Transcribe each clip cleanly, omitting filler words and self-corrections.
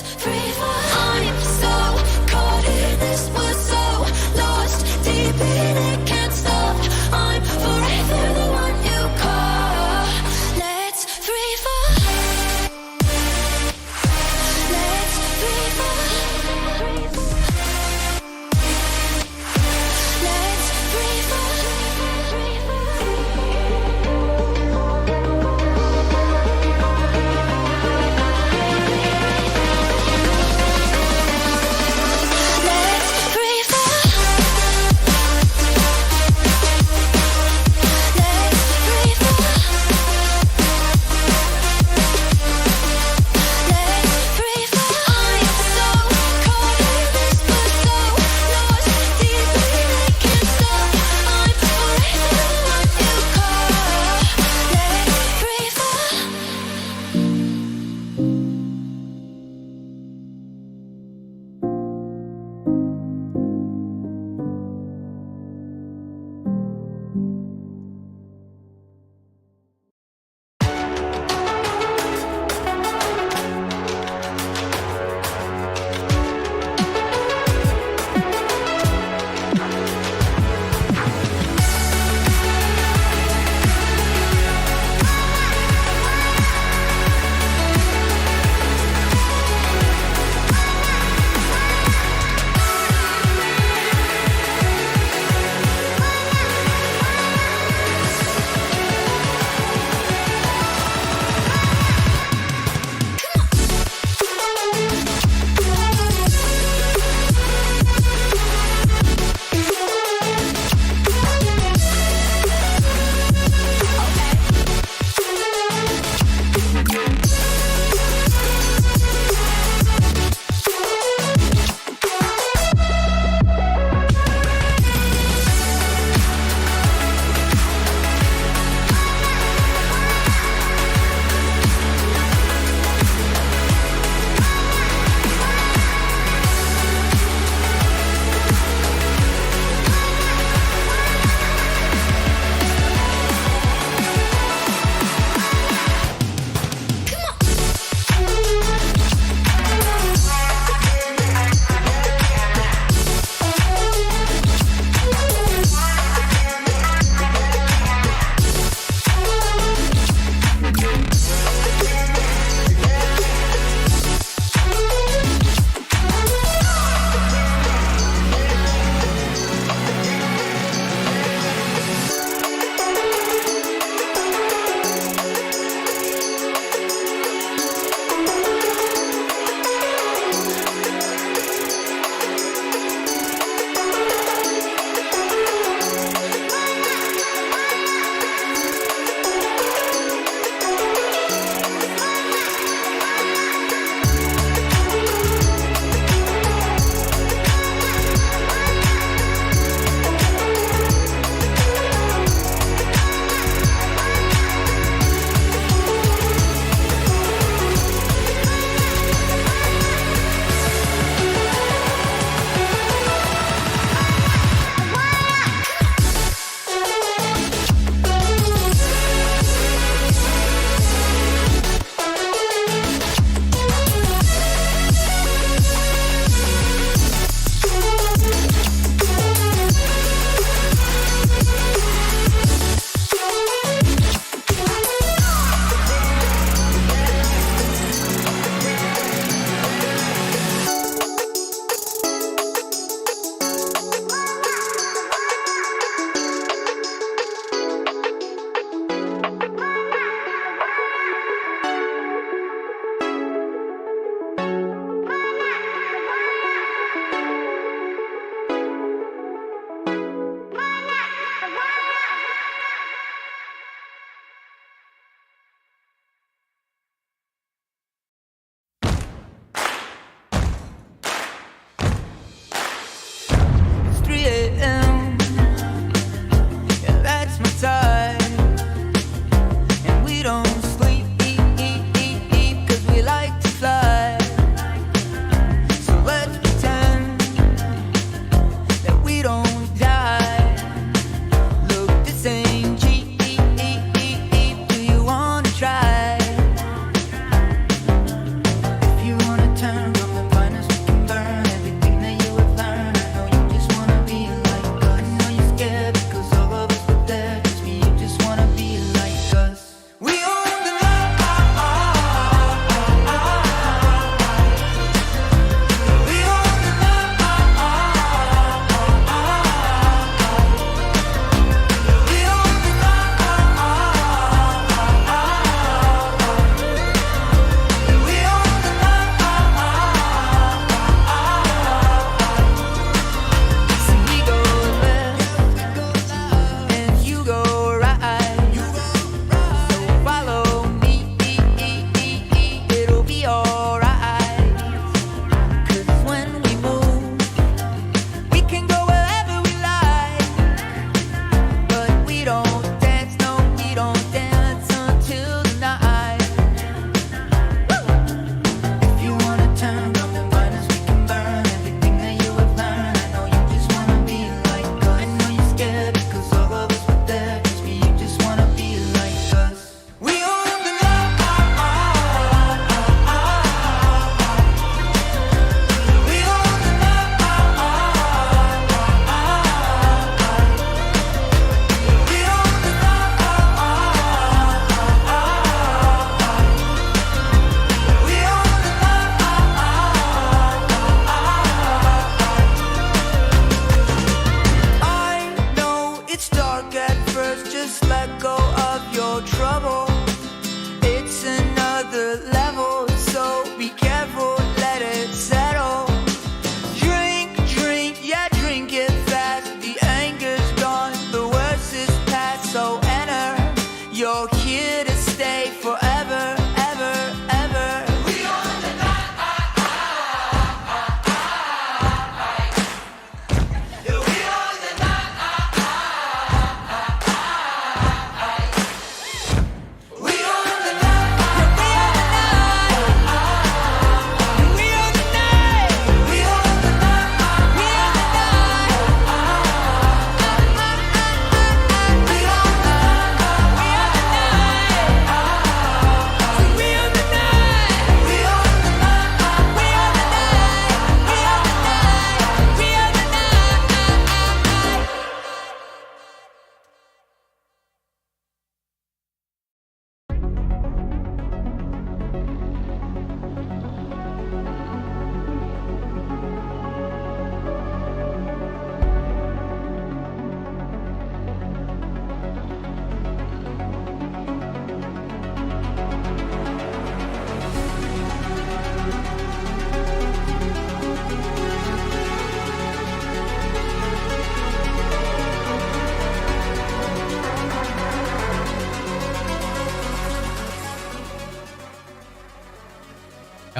free fall. I'm so caught in this, we're so lost deep in it, can't stop. I'm forever the one you call. Let's free fall. Let's free fall. Let's free fall.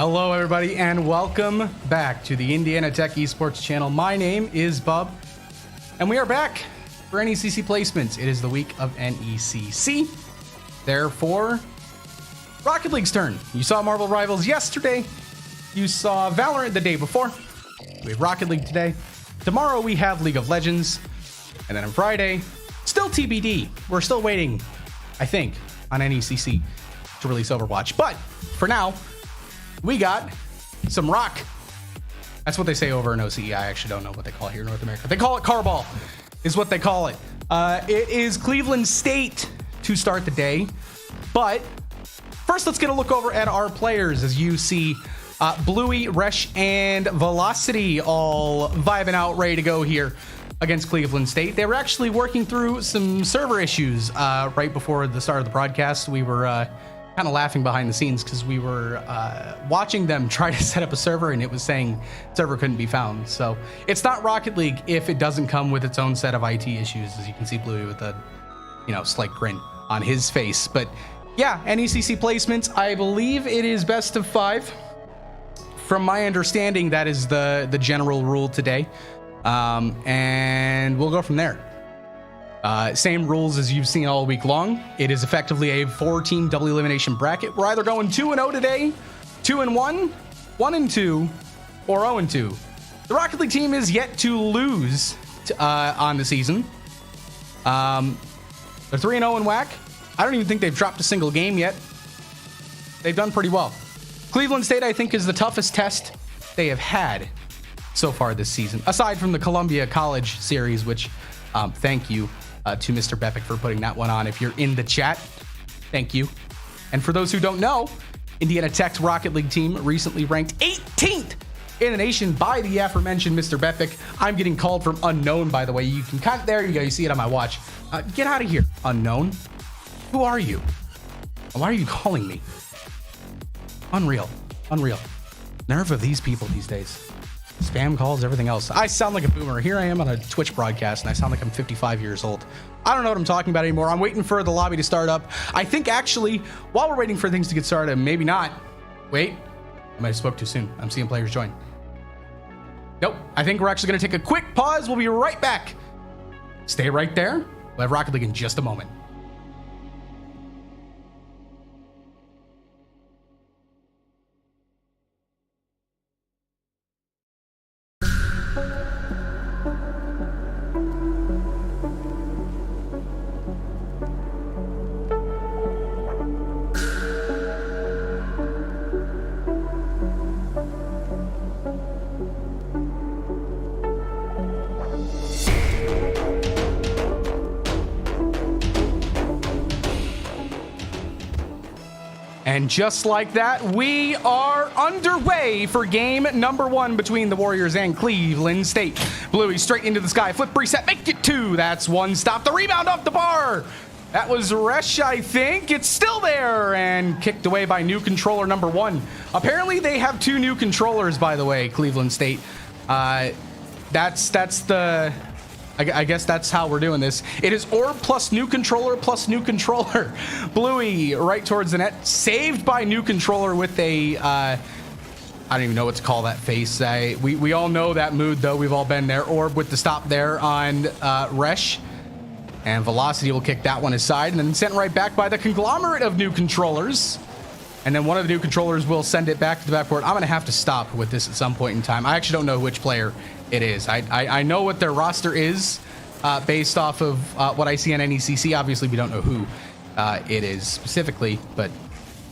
Hello, everybody, and welcome back to the Indiana Tech Esports channel. My name is Bub, and we are back for NECC placements. It is the week of NECC. Therefore, Rocket League's turn. You saw Marvel Rivals yesterday. You saw Valorant the day before. We have Rocket League today. Tomorrow, we have League of Legends. And then on Friday, still TBD. We're still waiting, I think, on NECC to release Overwatch. But for now, we got some rock. That's what they say over in OCE. I actually don't know what they call it here in North America. They call it Carball, is what they call it. It is Cleveland State to start the day. But first, let's get a look over at our players. As you see, Bluey, Resh, and Velocity all vibing out, ready to go here against Cleveland State. They were actually working through some server issues right before the start of the broadcast. We were kind of laughing behind the scenes because we were watching them try to set up a server and it was saying server couldn't be found. So it's not Rocket League if it doesn't come with its own set of IT issues, as you can see Bluey with a, slight grin on his face. But yeah, NECC placements, I believe it is best of 5. From my understanding, that is the general rule today. And we'll go from there. Same rules as you've seen all week long. It is effectively a 4-team double elimination bracket. We're either going 2-0 today, 2-1, 1-2, or 0-2. The Rocket League team is yet to lose on the season. They're 3-0 in WAC. I don't even think they've dropped a single game yet. They've done pretty well. Cleveland State, I think, is the toughest test they have had so far this season, aside from the Columbia College series, which thank you to Mr. Bepic for putting that one on. If you're in the chat, thank you. And for those who don't know, Indiana Tech's Rocket League team recently ranked 18th in the nation by the aforementioned Mr. Bepic. I'm getting called from unknown, by the way. You can cut, there you go. You see it on my watch. Get out of here, unknown. Who are you? Why are you calling me? Unreal. Nerve of these people these days. Spam calls, everything else. I sound like a boomer. Here I am on a Twitch broadcast, and I sound like I'm 55 years old. I don't know what I'm talking about anymore. I'm waiting for the lobby to start up. I think, actually, while we're waiting for things to get started, maybe not. Wait. I might have spoke too soon. I'm seeing players join. Nope. I think we're actually going to take a quick pause. We'll be right back. Stay right there. We'll have Rocket League in just a moment. And just like that, we are underway for game number 1 between the Warriors and Cleveland State. Bluey straight into the sky, flip reset, make it 2. That's 1 stop. The rebound off the bar. That was Resh, I think. It's still there and kicked away by new controller number 1. Apparently they have 2 new controllers, by the way, Cleveland State. That's the... I guess that's how we're doing this. It is orb plus new controller plus new controller. Bluey right towards the net. Saved by new controller with a... I don't even know what to call that face. We all know that mood, though. We've all been there. Orb with the stop there on Resh. And Velocity will kick that one aside. And then sent right back by the conglomerate of new controllers. And then one of the new controllers will send it back to the backboard. I'm going to have to stop with this at some point in time. I actually don't know which player it is. I know what their roster is based off of what I see on NECC. Obviously, we don't know who it is specifically, but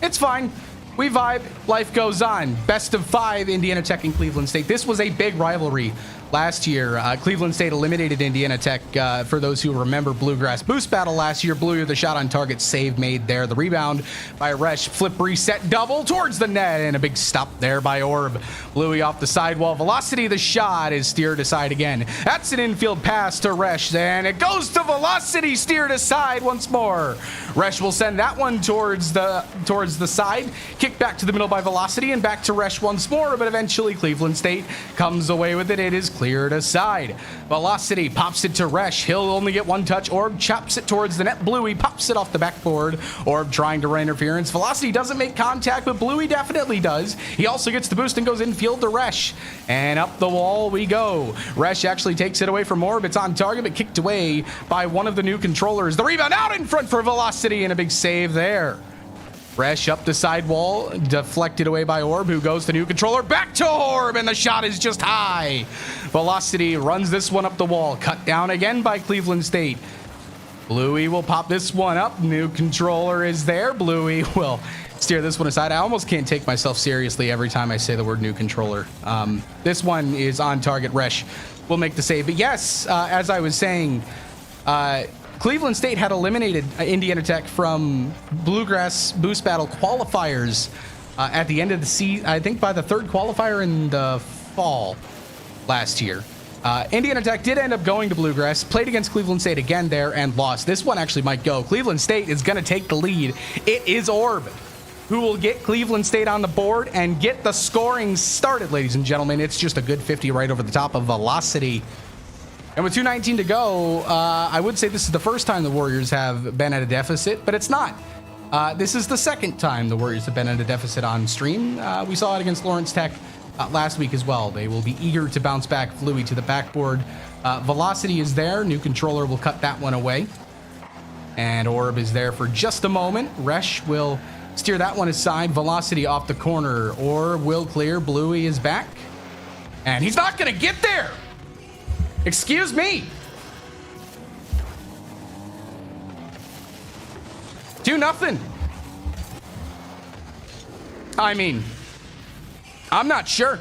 it's fine. We vibe. Life goes on. Best of 5, Indiana Tech and Cleveland State. This was a big rivalry last year. Cleveland State eliminated Indiana Tech. For those who remember Bluegrass Boost Battle last year, Bluey with the shot on target, save made there. The rebound by Resh, flip reset, double towards the net, and a big stop there by Orb. Bluey off the sidewall. Velocity, the shot is steered aside again. That's an infield pass to Resh, and it goes to Velocity, steered aside once more. Resh will send that one towards the side. Kicked back to the middle by Velocity and back to Resh once more, but eventually Cleveland State comes away with it. It is cleared aside. Velocity pops it to Resh. He'll only get one touch. Orb chops it towards the net. Bluey pops it off the backboard. Orb trying to run interference. Velocity doesn't make contact, but Bluey definitely does. He also gets the boost and goes infield to Resh. And up the wall we go. Resh actually takes it away from Orb. It's on target, but kicked away by one of the new controllers. The rebound out in front for Velocity and a big save there. Resh up the sidewall, deflected away by Orb, who goes to new controller, back to Orb, and the shot is just high. Velocity runs this one up the wall, cut down again by Cleveland State. Bluey will pop this one up, new controller is there. Bluey will steer this one aside. I almost can't take myself seriously every time I say the word new controller. This one is on target. Resh will make the save. But yes, as I was saying, Cleveland State had eliminated Indiana Tech from Bluegrass Boost Battle qualifiers at the end of the season, I think by the third qualifier in the fall last year. Indiana Tech did end up going to Bluegrass, played against Cleveland State again there and lost. This one actually might go. Cleveland State is going to take the lead. It is Orb who will get Cleveland State on the board and get the scoring started, ladies and gentlemen. It's just a good 50 right over the top of Velocity. And with 2:19 to go, I would say this is the first time the Warriors have been at a deficit, but it's not. This is the second time the Warriors have been at a deficit on stream. We saw it against Lawrence Tech last week as well. They will be eager to bounce back. Bluey to the backboard. Velocity is there. New controller will cut that one away. And Orb is there for just a moment. Resh will steer that one aside. Velocity off the corner. Orb will clear. Bluey is back. And he's not going to get there. Excuse me. 2-0. I mean, I'm not sure.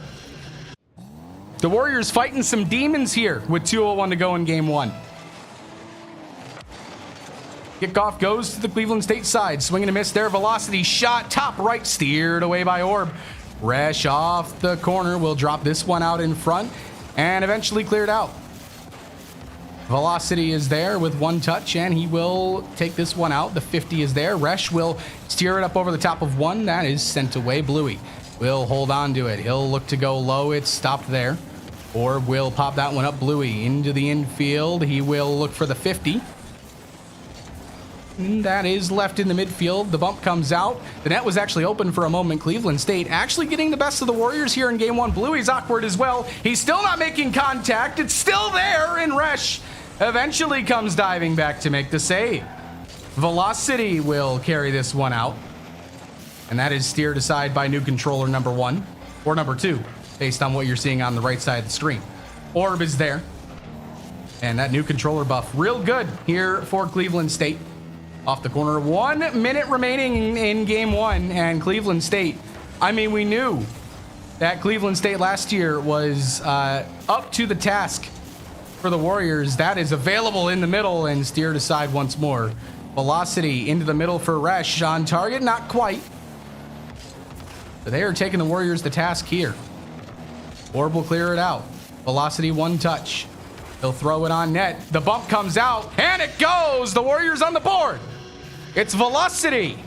The Warriors fighting some demons here with 2:01 to go in game one. Kickoff goes to the Cleveland State side. Swing and a miss there. Velocity shot top right, steered away by Orb. Resh off the corner will drop this one out in front and eventually cleared out. Velocity is there with one touch, and he will take this one out. The 50 is there. Resh will steer it up over the top of one. That is sent away. Bluey will hold on to it. He'll look to go low. It's stopped there. Orb will pop that one up. Bluey into the infield. He will look for the 50. And that is left in the midfield. The bump comes out. The net was actually open for a moment. Cleveland State actually getting the best of the Warriors here in game one. Bluey's awkward as well. He's still not making contact. It's still there, and Resh eventually comes diving back to make the save. Velocity will carry this one out. And that is steered aside by new controller number 1, or number 2, based on what you're seeing on the right side of the screen. Orb is there. And that new controller buff, real good here for Cleveland State. Off the corner, 1 minute remaining in game one, and Cleveland State, I mean, we knew that Cleveland State last year was up to the task for the Warriors. That is available in the middle and steered aside once more. Velocity into the middle for Resh. On target, not quite. But they are taking the Warriors to task here. Orb will clear it out. Velocity, one touch. He'll throw it on net. The bump comes out, and it goes! The Warriors on the board! It's Velocity!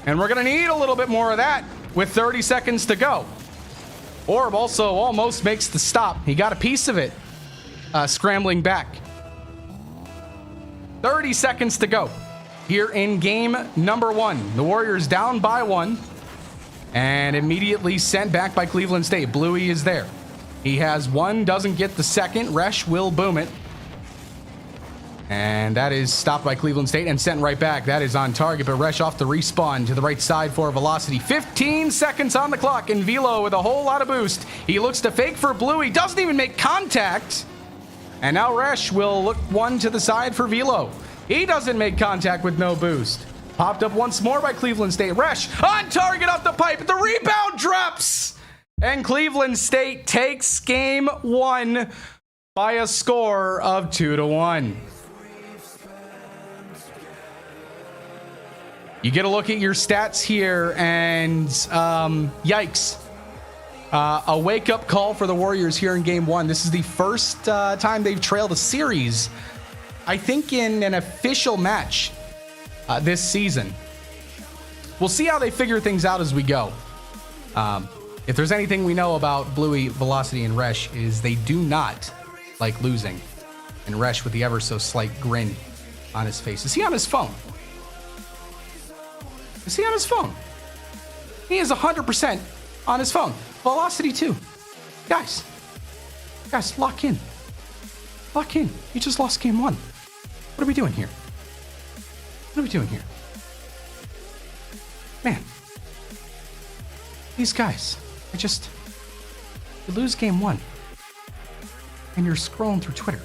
And we're going to need a little bit more of that with 30 seconds to go. Orb also almost makes the stop. He got a piece of it, scrambling back. 30 seconds to go here in game number one. The Warriors down by 1 and immediately sent back by Cleveland State. Bluey is there. He has 1, doesn't get the second. Resh will boom it. And that is stopped by Cleveland State and sent right back. That is on target, but Resh off the respawn to the right side for Velocity. 15 seconds on the clock, and Velo with a whole lot of boost. He looks to fake for Bluey, doesn't even make contact. And now Resh will look one to the side for Velo. He doesn't make contact with no boost. Popped up once more by Cleveland State. Resh on target off the pipe. The rebound drops. And Cleveland State takes game one by a score of 2-1. You get a look at your stats here, and yikes. A wake-up call for the Warriors here in game one. This is the first time they've trailed a series, I think, in an official match this season. We'll see how they figure things out as we go. If there's anything we know about Bluey, Velocity, and Resh is they do not like losing. And Resh with the ever so slight grin on his face. Is he on his phone? Is he on his phone? He is 100% on his phone. Velocity too. Guys, lock in. Lock in. You just lost game 1. What are we doing here? What are we doing here? Man. These guys. You lose game 1. And you're scrolling through Twitter.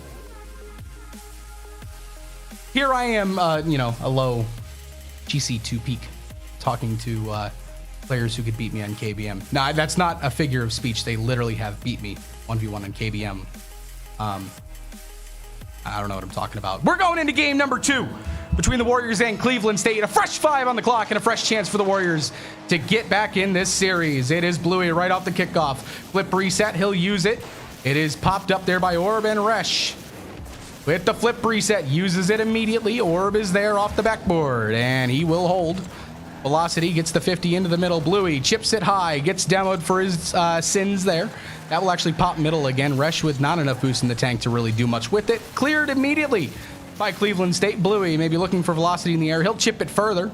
Here I am, a low GC2 peak talking to players who could beat me on KBM. No, that's not a figure of speech. They literally have beat me 1v1 on KBM. I don't know what I'm talking about. We're going into game number 2 between the Warriors and Cleveland State. A fresh 5 on the clock and a fresh chance for the Warriors to get back in this series. It is Bluey right off the kickoff. Flip reset. He'll use it. It is popped up there by Orb and Resh. With the flip reset, uses it immediately. Orb is there off the backboard, and he will hold. Velocity gets the 50 into the middle. Bluey chips it high, gets demoed for his sins there. That will actually pop middle again. Resh with not enough boost in the tank to really do much with it. Cleared immediately by Cleveland State. Bluey maybe looking for Velocity in the air. He'll chip it further.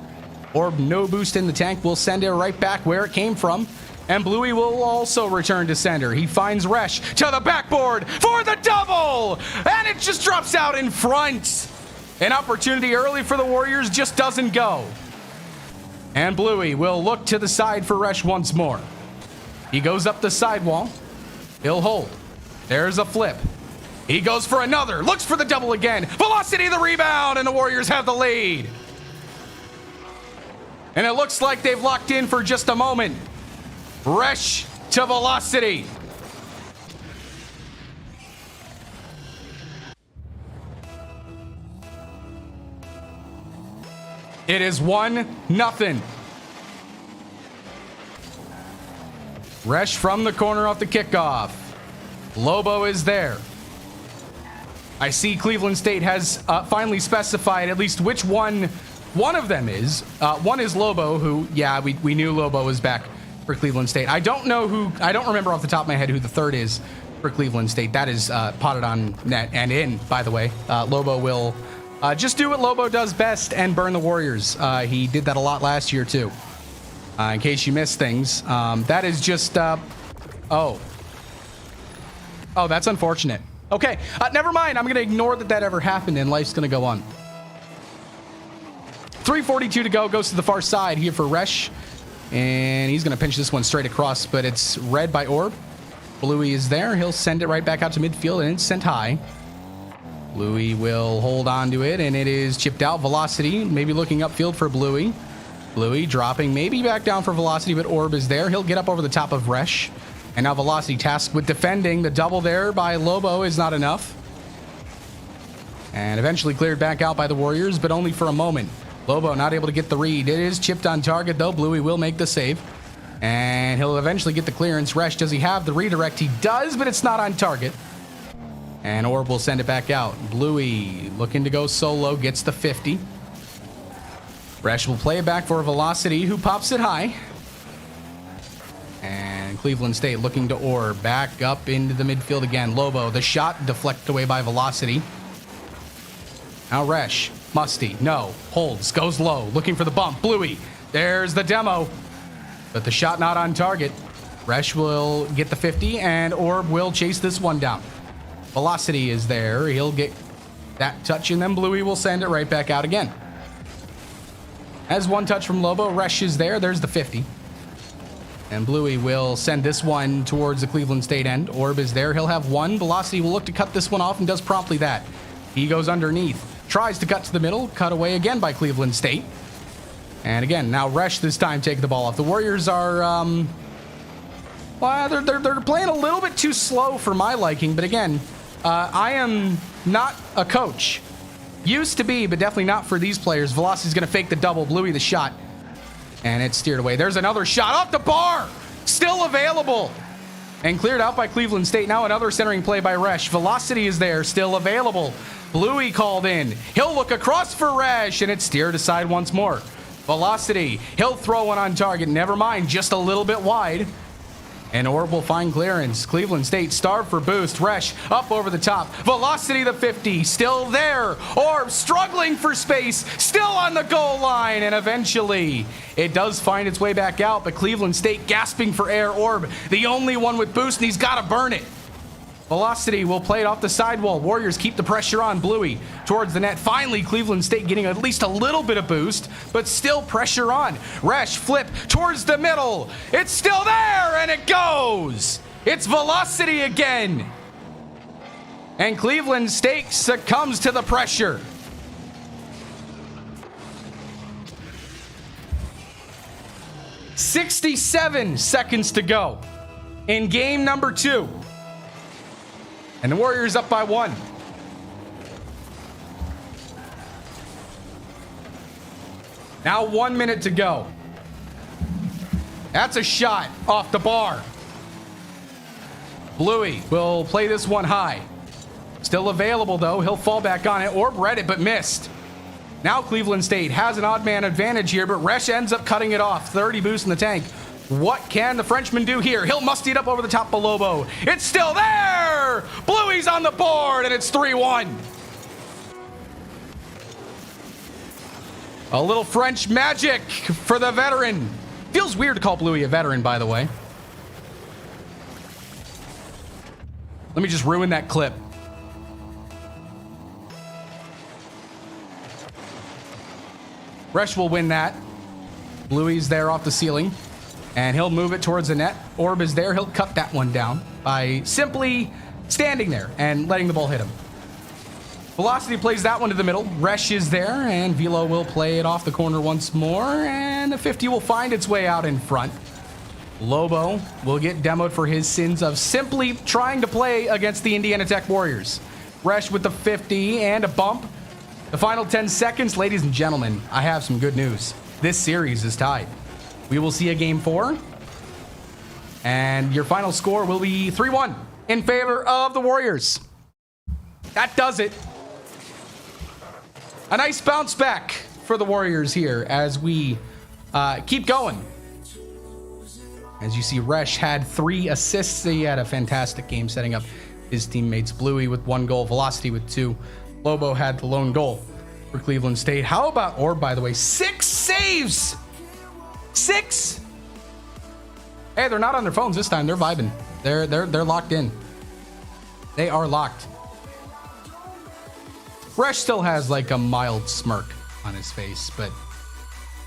Orb, no boost in the tank. Will send it right back where it came from. And Bluey will also return to sender. He finds Resh to the backboard for the double! And it just drops out in front. An opportunity early for the Warriors just doesn't go. And Bluey will look to the side for Resh once more. He goes up the sidewall. He'll hold. There's a flip. He goes for another. Looks for the double again. Velocity the rebound, and the Warriors have the lead. And it looks like they've locked in for just a moment. Resh to Velocity. It is 1-0. Resh from the corner off the kickoff. Lobo is there. I see Cleveland State has finally specified at least which one of them is. One is Lobo, who, yeah, we knew Lobo was back for Cleveland State. I don't remember off the top of my head who the third is for Cleveland State. That is potted on net and in, by the way. Lobo will just do what Lobo does best and burn the Warriors. He did that a lot last year, too. In case you missed things. That is just... Oh, that's unfortunate. Okay, never mind. I'm going to ignore that ever happened, and life's going to go on. 3:42 to go. Goes to the far side here for Resh. And he's going to pinch this one straight across, but it's read by Orb. Bluey is there. He'll send it right back out to midfield, and it's sent high. Bluey will hold on to it, and it is chipped out. Velocity maybe looking upfield for Bluey. Bluey dropping maybe back down for Velocity, but Orb is there. He'll get up over the top of Resh. And now Velocity tasked with defending. The double there by Lobo is not enough. And eventually cleared back out by the Warriors, but only for a moment. Lobo not able to get the read. It is chipped on target, though. Bluey will make the save. And he'll eventually get the clearance. Resh, does he have the redirect? He does, but it's not on target. And Orb will send it back out. Bluey looking to go solo, gets the 50. Resh will play it back for Velocity, who pops it high. And Cleveland State looking to Orb. Back up into the midfield again. Lobo, the shot deflected away by Velocity. Now Resh. Musty, no, holds, goes low, looking for the bump. Bluey, there's the demo, but the shot not on target. Resh will get the 50, and Orb will chase this one down. Velocity is there. He'll get that touch, and then Bluey will send it right back out again. As one touch from Lobo, Resh is there. There's the 50. And Bluey will send this one towards the Cleveland State end. Orb is there. He'll have one. Velocity will look to cut this one off and does promptly that. He goes underneath. Tries to cut to the middle, cut away again by Cleveland State. And again, now Resh this time taking the ball off. The Warriors are, well, they're playing a little bit too slow for my liking. But again, I am not a coach. Used to be, but definitely not for these players. Velocity's going to fake the double. Bluey the shot. And it's steered away. There's another shot off the bar. Still available. And cleared out by Cleveland State. Now another centering play by Resh. Velocity is there, still available. Bluey called in. He'll look across for Resh, and it's steered aside once more. Velocity. He'll throw one on target. Never mind, just a little bit wide. And Orb will find clearance. Cleveland State starved for boost. Resch up over the top. Velocity the 50. Still there. Orb struggling for space. Still on the goal line. And eventually it does find its way back out. But Cleveland State gasping for air. Orb, the only one with boost, and he's got to burn it. Velocity will play it off the sidewall. Warriors keep the pressure on. Bluey towards the net. Finally, Cleveland State getting at least a little bit of boost, but still pressure on. Resch flip towards the middle. It's still there, and it goes. It's Velocity again. And Cleveland State succumbs to the pressure. "67 seconds to go in game number 2. And the Warriors up by 1. Now 1 minute to go. That's a shot off the bar. Bluey will play this one high. Still available though. He'll fall back on it. Orb read it but missed. Now Cleveland State has an odd man advantage here, but Resch ends up cutting it off. 30 boost in the tank. What can the Frenchman do here? He'll musty it up over the top of Lobo. It's still there! Bluey's on the board, and it's 3-1. A little French magic for the veteran. Feels weird to call Bluey a veteran, by the way. Let me just ruin that clip. Resch will win that. Bluey's there off the ceiling. And he'll move it towards the net. Orb is there. He'll cut that one down by simply standing there and letting the ball hit him. Velocity plays that one to the middle. Resch is there, and Velo will play it off the corner once more, and the 50 will find its way out in front. Lobo will get demoed for his sins of simply trying to play against the Indiana Tech Warriors. Resch with the 50 and a bump. The final 10 seconds, ladies and gentlemen, I have some good news. This series is tied. We will see a game 4, and your final score will be 3-1 in favor of the Warriors. That does it. A nice bounce back for the Warriors here as we keep going. As you see, Resch had 3 assists. He had a fantastic game setting up his teammates. Bluey with 1 goal, Velocity with 2. Lobo had the lone goal for Cleveland State. How about Orb, by the way? 6 saves! 6. Hey, they're not on their phones this time. They're vibing. They're locked in. They are locked. Resch still has like a mild smirk on his face, but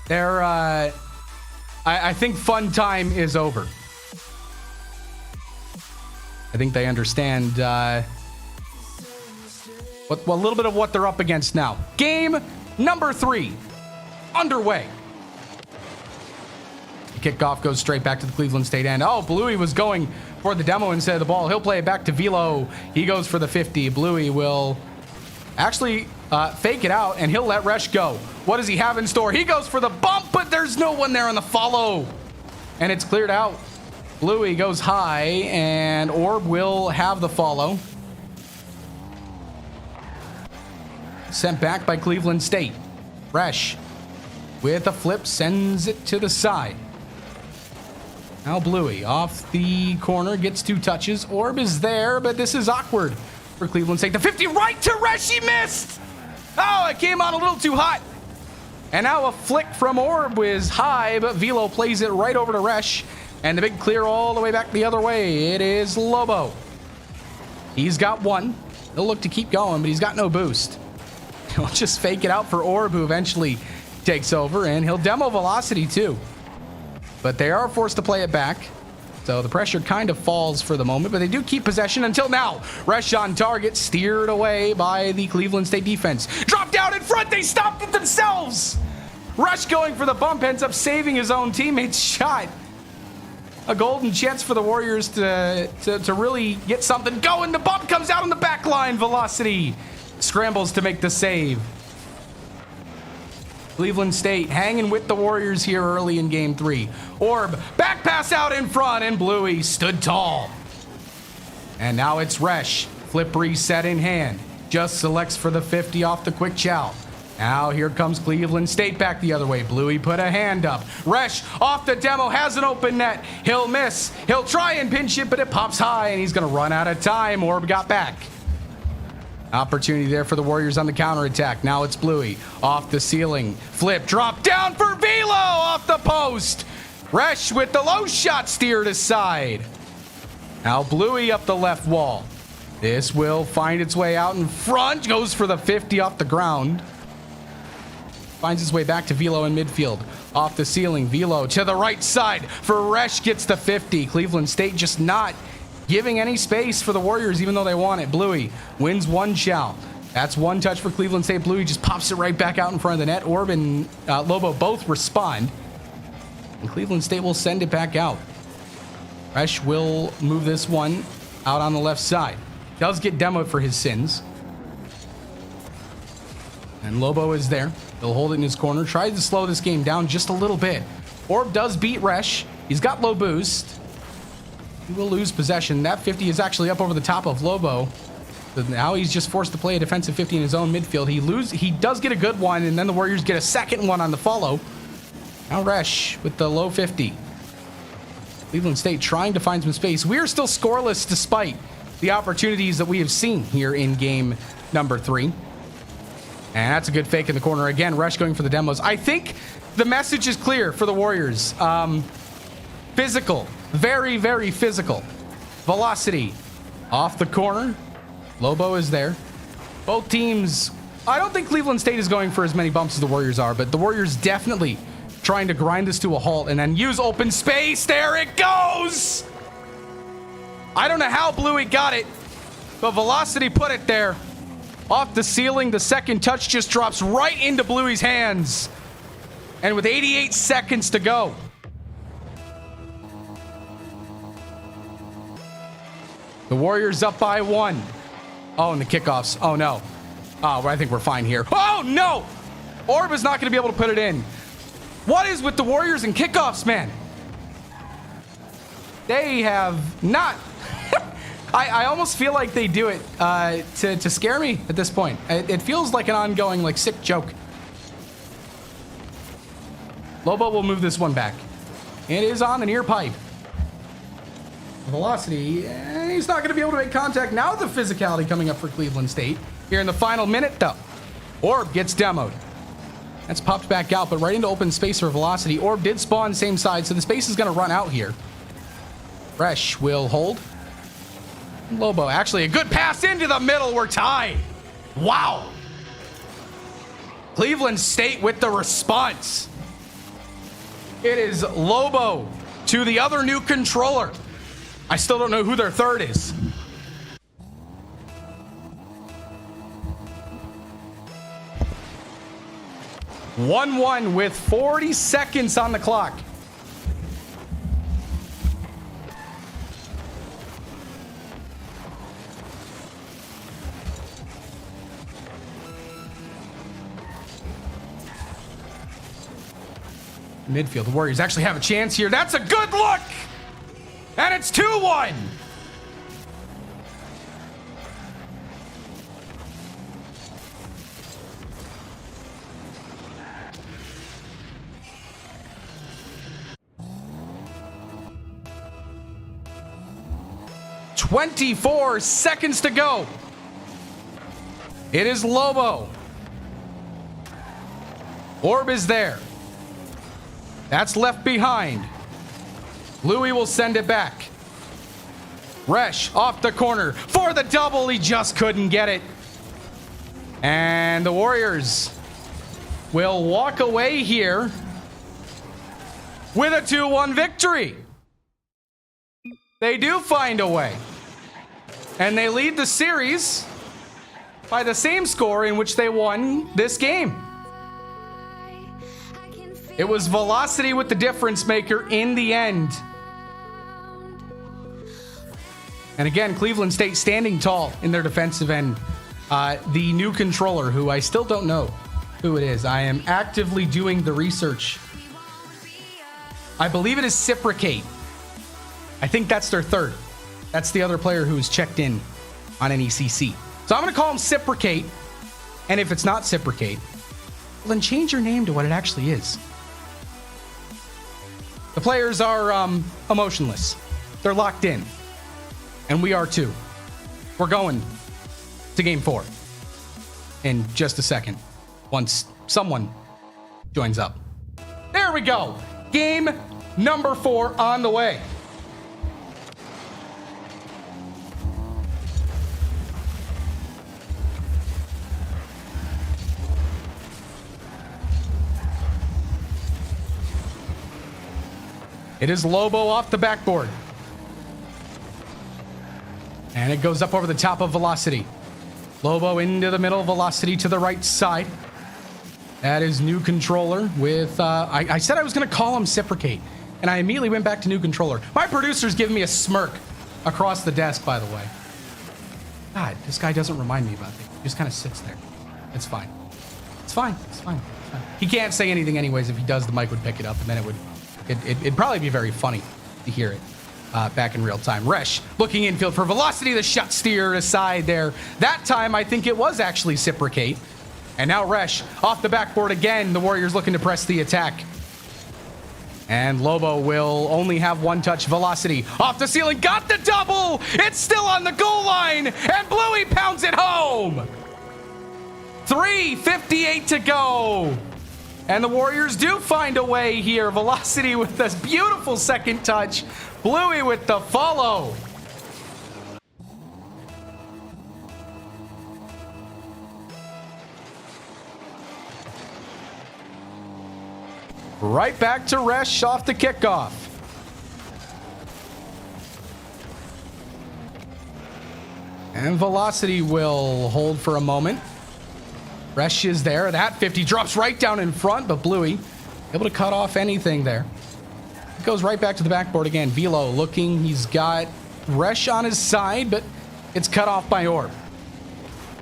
they're I think fun time is over. I think they understand a little bit of what they're up against now. Game number 3 underway. Kickoff goes straight back to the Cleveland State end. Oh, Bluey was going for the demo instead of the ball. He'll play it back to Velo. He goes for the 50. Bluey will actually fake it out, and he'll let Resch go. What does he have in store? He goes for the bump, but there's no one there on the follow. And it's cleared out. Bluey goes high, and Orb will have the follow. Sent back by Cleveland State. Resch with a flip sends it to the side. Now Bluey off the corner, gets 2 touches. Orb is there, but this is awkward for Cleveland State. The 50 right to Resch, he missed! Oh, it came on a little too hot. And now a flick from Orb is high, but Velo plays it right over to Resch. And the big clear all the way back the other way. It is Lobo. He's got 1. He'll look to keep going, but he's got no boost. He'll just fake it out for Orb, who eventually takes over, and he'll demo Velocity too. But they are forced to play it back. So the pressure kind of falls for the moment, but they do keep possession until now. Resch on target, steered away by the Cleveland State defense. Dropped down in front, they stopped it themselves. Resch going for the bump, ends up saving his own teammate's shot. A golden chance for the Warriors to really get something going. The bump comes out on the back line. Velocity scrambles to make the save. Cleveland State hanging with the Warriors here early in game 3. Orb, back pass out in front, and Bluey stood tall. And now it's Resch. Flip reset in hand. Just selects for the 50 off the quick chow. Now here comes Cleveland State back the other way. Bluey put a hand up. Resch off the demo, has an open net. He'll miss. He'll try and pinch it, but it pops high, and he's going to run out of time. Orb got back. Opportunity there for the Warriors on the counterattack. Now it's Bluey off the ceiling. Flip, drop down for Velo off the post. Resch with the low shot steered aside. Now Bluey up the left wall. This will find its way out in front. Goes for the 50 off the ground. Finds his way back to Velo in midfield. Off the ceiling, Velo to the right side for Resch, gets the 50. Cleveland State just not giving any space for the Warriors, even though they want it. Bluey wins one shot. That's one touch for Cleveland State. Bluey just pops it right back out in front of the net. Orb and Lobo both respond. And Cleveland State will send it back out. Resch will move this one out on the left side. Does get demoed for his sins. And Lobo is there. He'll hold it in his corner. Tries to slow this game down just a little bit. Orb does beat Resch. He's got low boost. He will lose possession. That 50 is actually up over the top of Lobo. But now he's just forced to play a defensive 50 in his own midfield. He does get a good one, and then the Warriors get a second one on the follow. Now Resch with the low 50. Cleveland State trying to find some space. We are still scoreless despite the opportunities that we have seen here in game number 3. And that's a good fake in the corner. Again, Resch going for the demos. I think the message is clear for the Warriors. Physical. Very, very physical. Velocity. Off the corner. Lobo is there. Both teams... I don't think Cleveland State is going for as many bumps as the Warriors are, but the Warriors definitely trying to grind this to a halt and then use open space. There it goes! I don't know how Bluey got it, but Velocity put it there. Off the ceiling, the second touch just drops right into Bluey's hands. And with 88 seconds to go. The Warriors up by 1. Oh, and the kickoffs. Oh, no. Oh, I think we're fine here. Oh, no! Orb is not going to be able to put it in. What is with the Warriors and kickoffs, man? They have not... I almost feel like they do it to scare me at this point. It feels like an ongoing, like, sick joke. Lobo will move this one back. It is on the near pipe. Velocity, he's not going to be able to make contact. Now the physicality coming up for Cleveland State. Here in the final minute, though. Orb gets demoed. That's popped back out, but right into open space for Velocity. Orb did spawn same side, so the space is going to run out here. Resch will hold. Lobo, actually a good pass into the middle. We're tied. Wow. Cleveland State with the response. It is Lobo to the other new controller. I still don't know who their third is. One with 40 seconds on the clock. Midfield, the Warriors actually have a chance here. That's a good look! And it's 2-1! "24 seconds to go. It is Lobo. Orb is there. That's left behind. Louis will send it back. Resch off the corner for the double. He just couldn't get it. And the Warriors will walk away here with a 2-1 victory. They do find a way. And they lead the series by the same score in which they won this game. It was Velocity with the difference maker in the end. And again, Cleveland State standing tall in their defensive end. The new controller, who I still don't know who it is. I am actively doing the research. I believe it is Cipricate. I think that's their third. That's the other player who is checked in on NECC. So I'm going to call him Cipricate. And if it's not Cipricate, then change your name to what it actually is. The players are emotionless. They're locked in. And we are too. We're going to game 4 in just a second once someone joins up. There we go. Game number 4 on the way. It is Lobo off the backboard. And it goes up over the top of Velocity. Lobo into the middle, Velocity to the right side. That is new controller with, I said I was going to call him Cipricate, and I immediately went back to new controller. My producer's giving me a smirk across the desk, by the way. God, this guy doesn't remind me about things. He just kind of sits there. It's fine. It's fine. It's fine. It's fine. He can't say anything anyways. If he does, the mic would pick it up, and then it'd probably be very funny to hear it back in real time. Resh looking infield for Velocity. The shot steer aside there. That time, I think it was actually Cipricate. And now Resh off the backboard again. The Warriors looking to press the attack. And Lobo will only have one touch. Velocity off the ceiling. Got the double. It's still on the goal line. And Bluey pounds it home. 3:58 to go. And the Warriors do find a way here. Velocity with this beautiful second touch. Bluey with the follow. Right back to Resh off the kickoff. And Velocity will hold for a moment. Resh is there. That 50 drops right down in front, but Bluey able to cut off anything there. It goes right back to the backboard again. Velo looking. He's got Resh on his side, but it's cut off by Orb.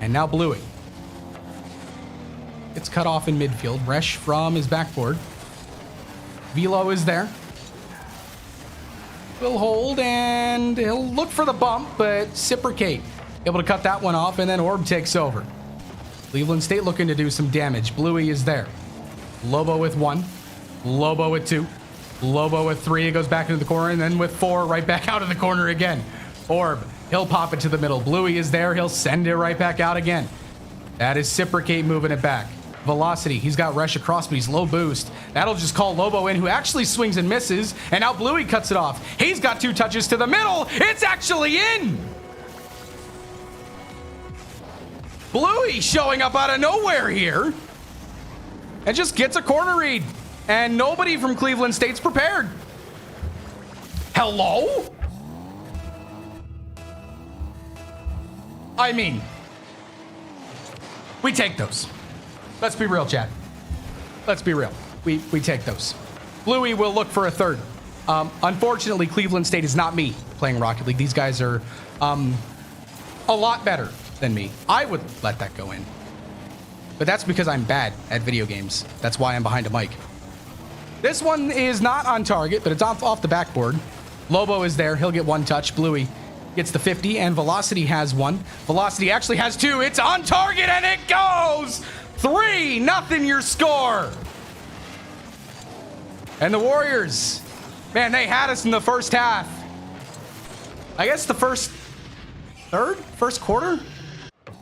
And now Bluey. It's cut off in midfield. Resh from his backboard. Velo is there. Will hold, and he'll look for the bump, but Cipricate able to cut that one off, and then Orb takes over. Cleveland State looking to do some damage. Bluey is there. Lobo with 1. Lobo with 2. Lobo with 3. It goes back into the corner, and then with 4, right back out of the corner again. Orb, he'll pop it to the middle. Bluey is there. He'll send it right back out again. That is Cipricate moving it back. Velocity, he's got Resh across, but he's low boost. That'll just call Lobo in, who actually swings and misses, and now Bluey cuts it off. He's got 2 touches to the middle. It's actually in! Bluey showing up out of nowhere here. And just gets a corner read. And nobody from Cleveland State's prepared. Hello? I mean, we take those. Let's be real, chat. Let's be real. We take those. Bluey will look for a third. Unfortunately, Cleveland State is not me playing Rocket League. These guys are a lot better than me. I would let that go in. But that's because I'm bad at video games. That's why I'm behind a mic. This one is not on target, but it's off the backboard. Lobo is there. He'll get 1 touch. Bluey gets the 50, and Velocity has 1. Velocity actually has 2. It's on target, and it goes! 3-0 your score. And the Warriors, man, they had us in the first half. I guess the first quarter?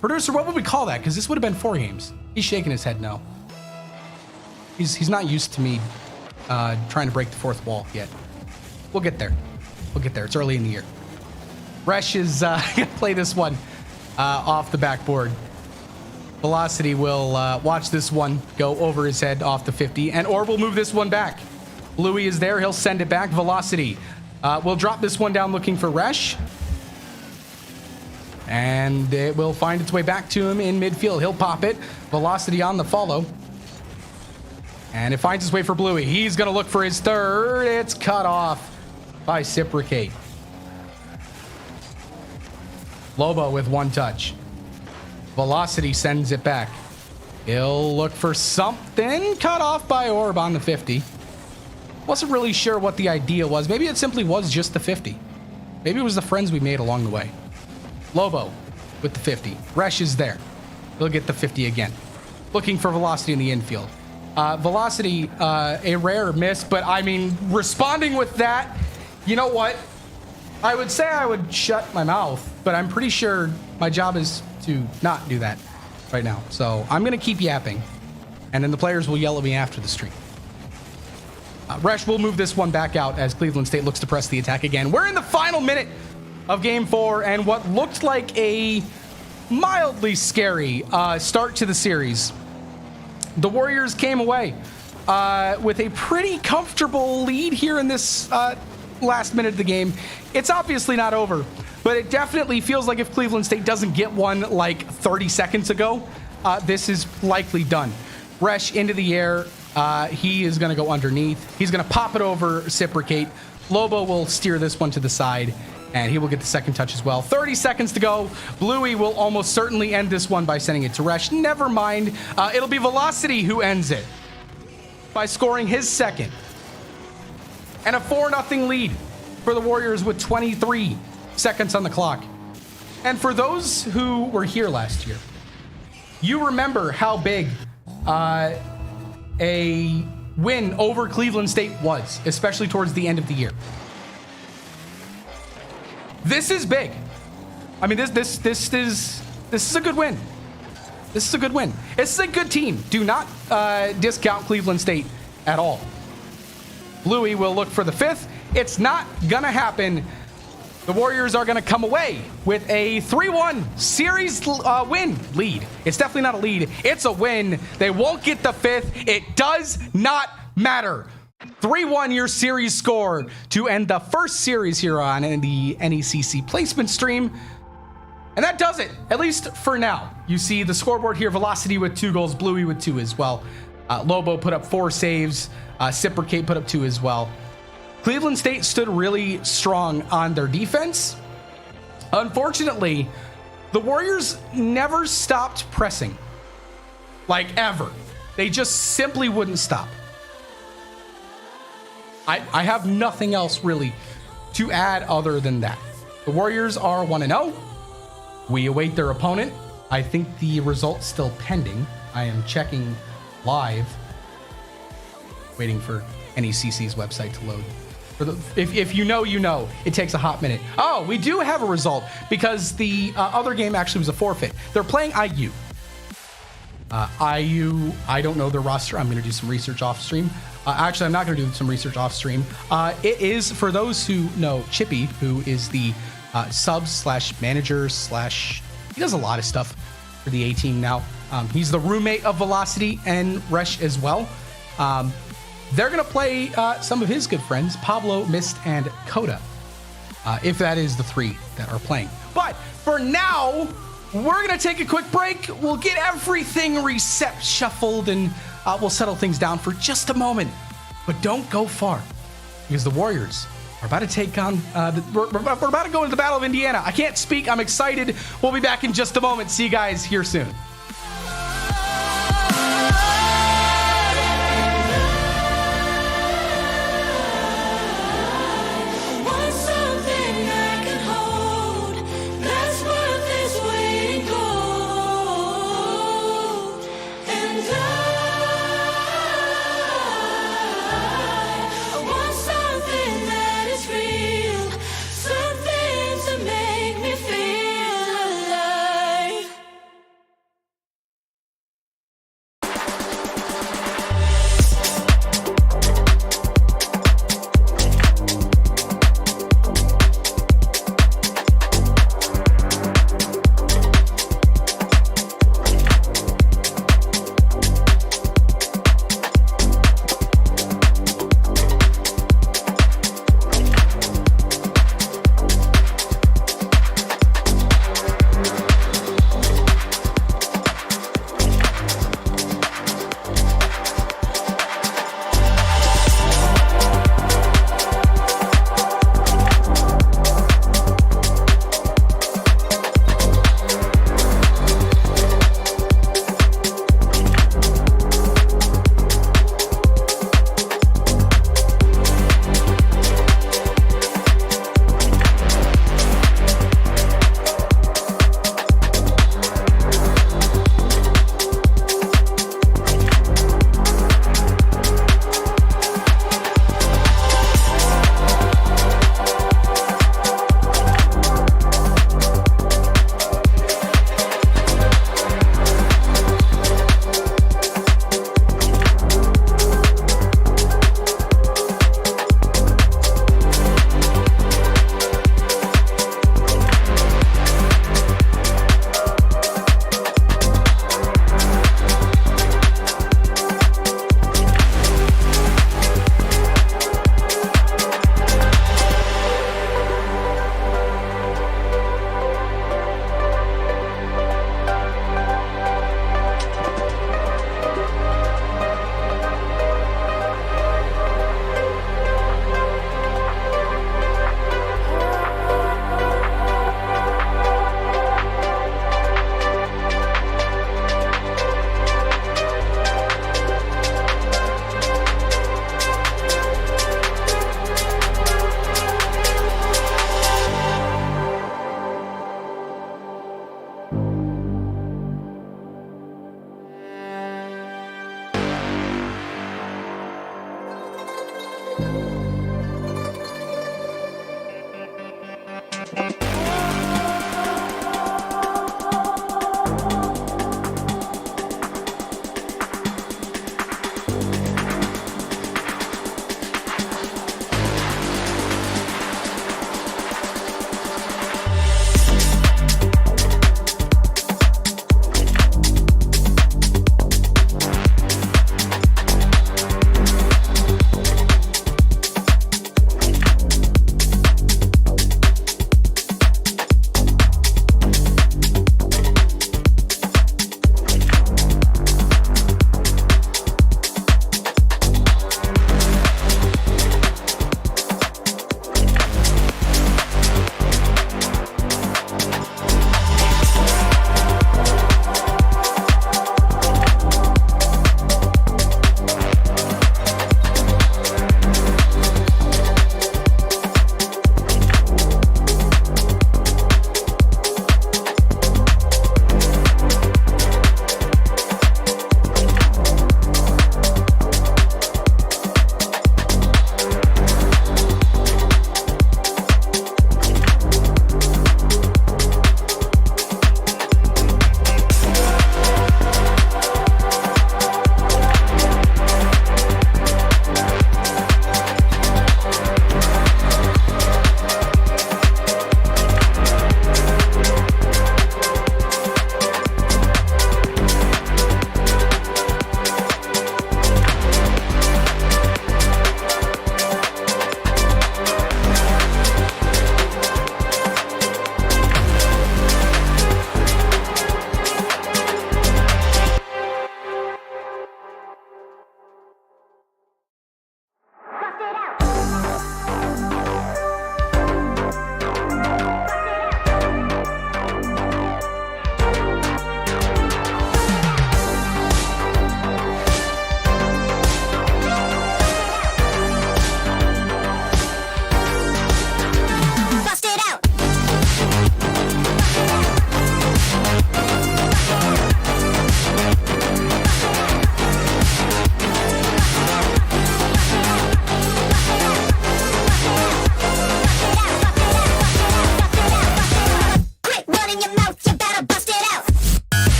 Producer, what would we call that? Because this would have been 4 games. He's shaking his head no. He's not used to me trying to break the 4th wall yet. We'll get there. We'll get there. It's early in the year. Resh is going to play this one off the backboard. Velocity will watch this one go over his head off the 50, and Orb will move this one back. Bluey is there. He'll send it back. Velocity will drop this one down looking for Resh. And it will find its way back to him in midfield. He'll pop it. Velocity on the follow. And it finds its way for Bluey. He's going to look for his third. It's cut off by Cipricate. Lobo with 1 touch. Velocity sends it back. He'll look for something. Cut off by Orb on the 50. Wasn't really sure what the idea was. Maybe it simply was just the 50. Maybe it was the friends we made along the way. Lobo with the 50. Resh is there. He'll get the 50 again. looking for Velocity in the infield. Velocity, a rare miss, but I mean, responding with that, you know what? I would say I would shut my mouth, but I'm pretty sure my job is to not do that right now. So I'm going to keep yapping, and then the players will yell at me after the stream. Resh will move this one back out as Cleveland State looks to press the attack again. We're in the final minute of Game 4, and what looked like a mildly scary start to the series. The Warriors came away with a pretty comfortable lead here in this last minute of the game. It's obviously not over, but it definitely feels like if Cleveland State doesn't get one like 30 seconds ago, this is likely done. Resh into the air. He is going to go underneath. He's going to pop it over Reciprocate. Lobo will steer this one to the side, and he will get the second touch as well. 30 seconds to go. Bluey will almost certainly end this one by sending it to Resh. Never mind. It'll be Velocity who ends it by scoring his second. And a 4-0 lead for the Warriors with 23 seconds on the clock. And for those who were here last year, you remember how big a win over Cleveland State was, especially towards the end of the year. This is big. I mean, this is a good win. This is a good win. This is a good team. Do not discount Cleveland State at all. Bluey will look for the fifth. It's not gonna happen. The Warriors are gonna come away with a 3-1 series win lead. It's definitely not a lead. It's a win. They won't get the fifth. It does not matter. 3-1 your series score to end the first series here on the NECC placement stream. And that does it, at least for now. You see the scoreboard here, Velocity with 2 goals, Bluey with 2 as well. Lobo put up 4 saves, Reciprocate put up 2 as well. Cleveland State stood really strong on their defense. Unfortunately, the Warriors never stopped pressing. Like, ever. They just simply wouldn't stop. I have nothing else really to add other than that. The Warriors are 1-0. We await their opponent. I think the result's still pending. I am checking live, waiting for NECC's website to load. If you know, you know. It takes a hot minute. Oh, we do have a result because the other game actually was a forfeit. They're playing IU. IU, I don't know their roster. I'm going to do some research off stream. Actually, I'm not going to do some research off stream. It is, for those who know, Chippy, who is the sub/manager/ he does a lot of stuff for the A team now. He's the roommate of Velocity and Resh as well. They're going to play some of his good friends, Pablo, Mist, and Coda, if that is the 3 that are playing. But for now, we're going to take a quick break. We'll get everything reset, shuffled, and we'll settle things down for just a moment. But don't go far, because the Warriors are about to take on, we're about to go into the Battle of Indiana. I can't speak. I'm excited. We'll be back in just a moment. See you guys here soon.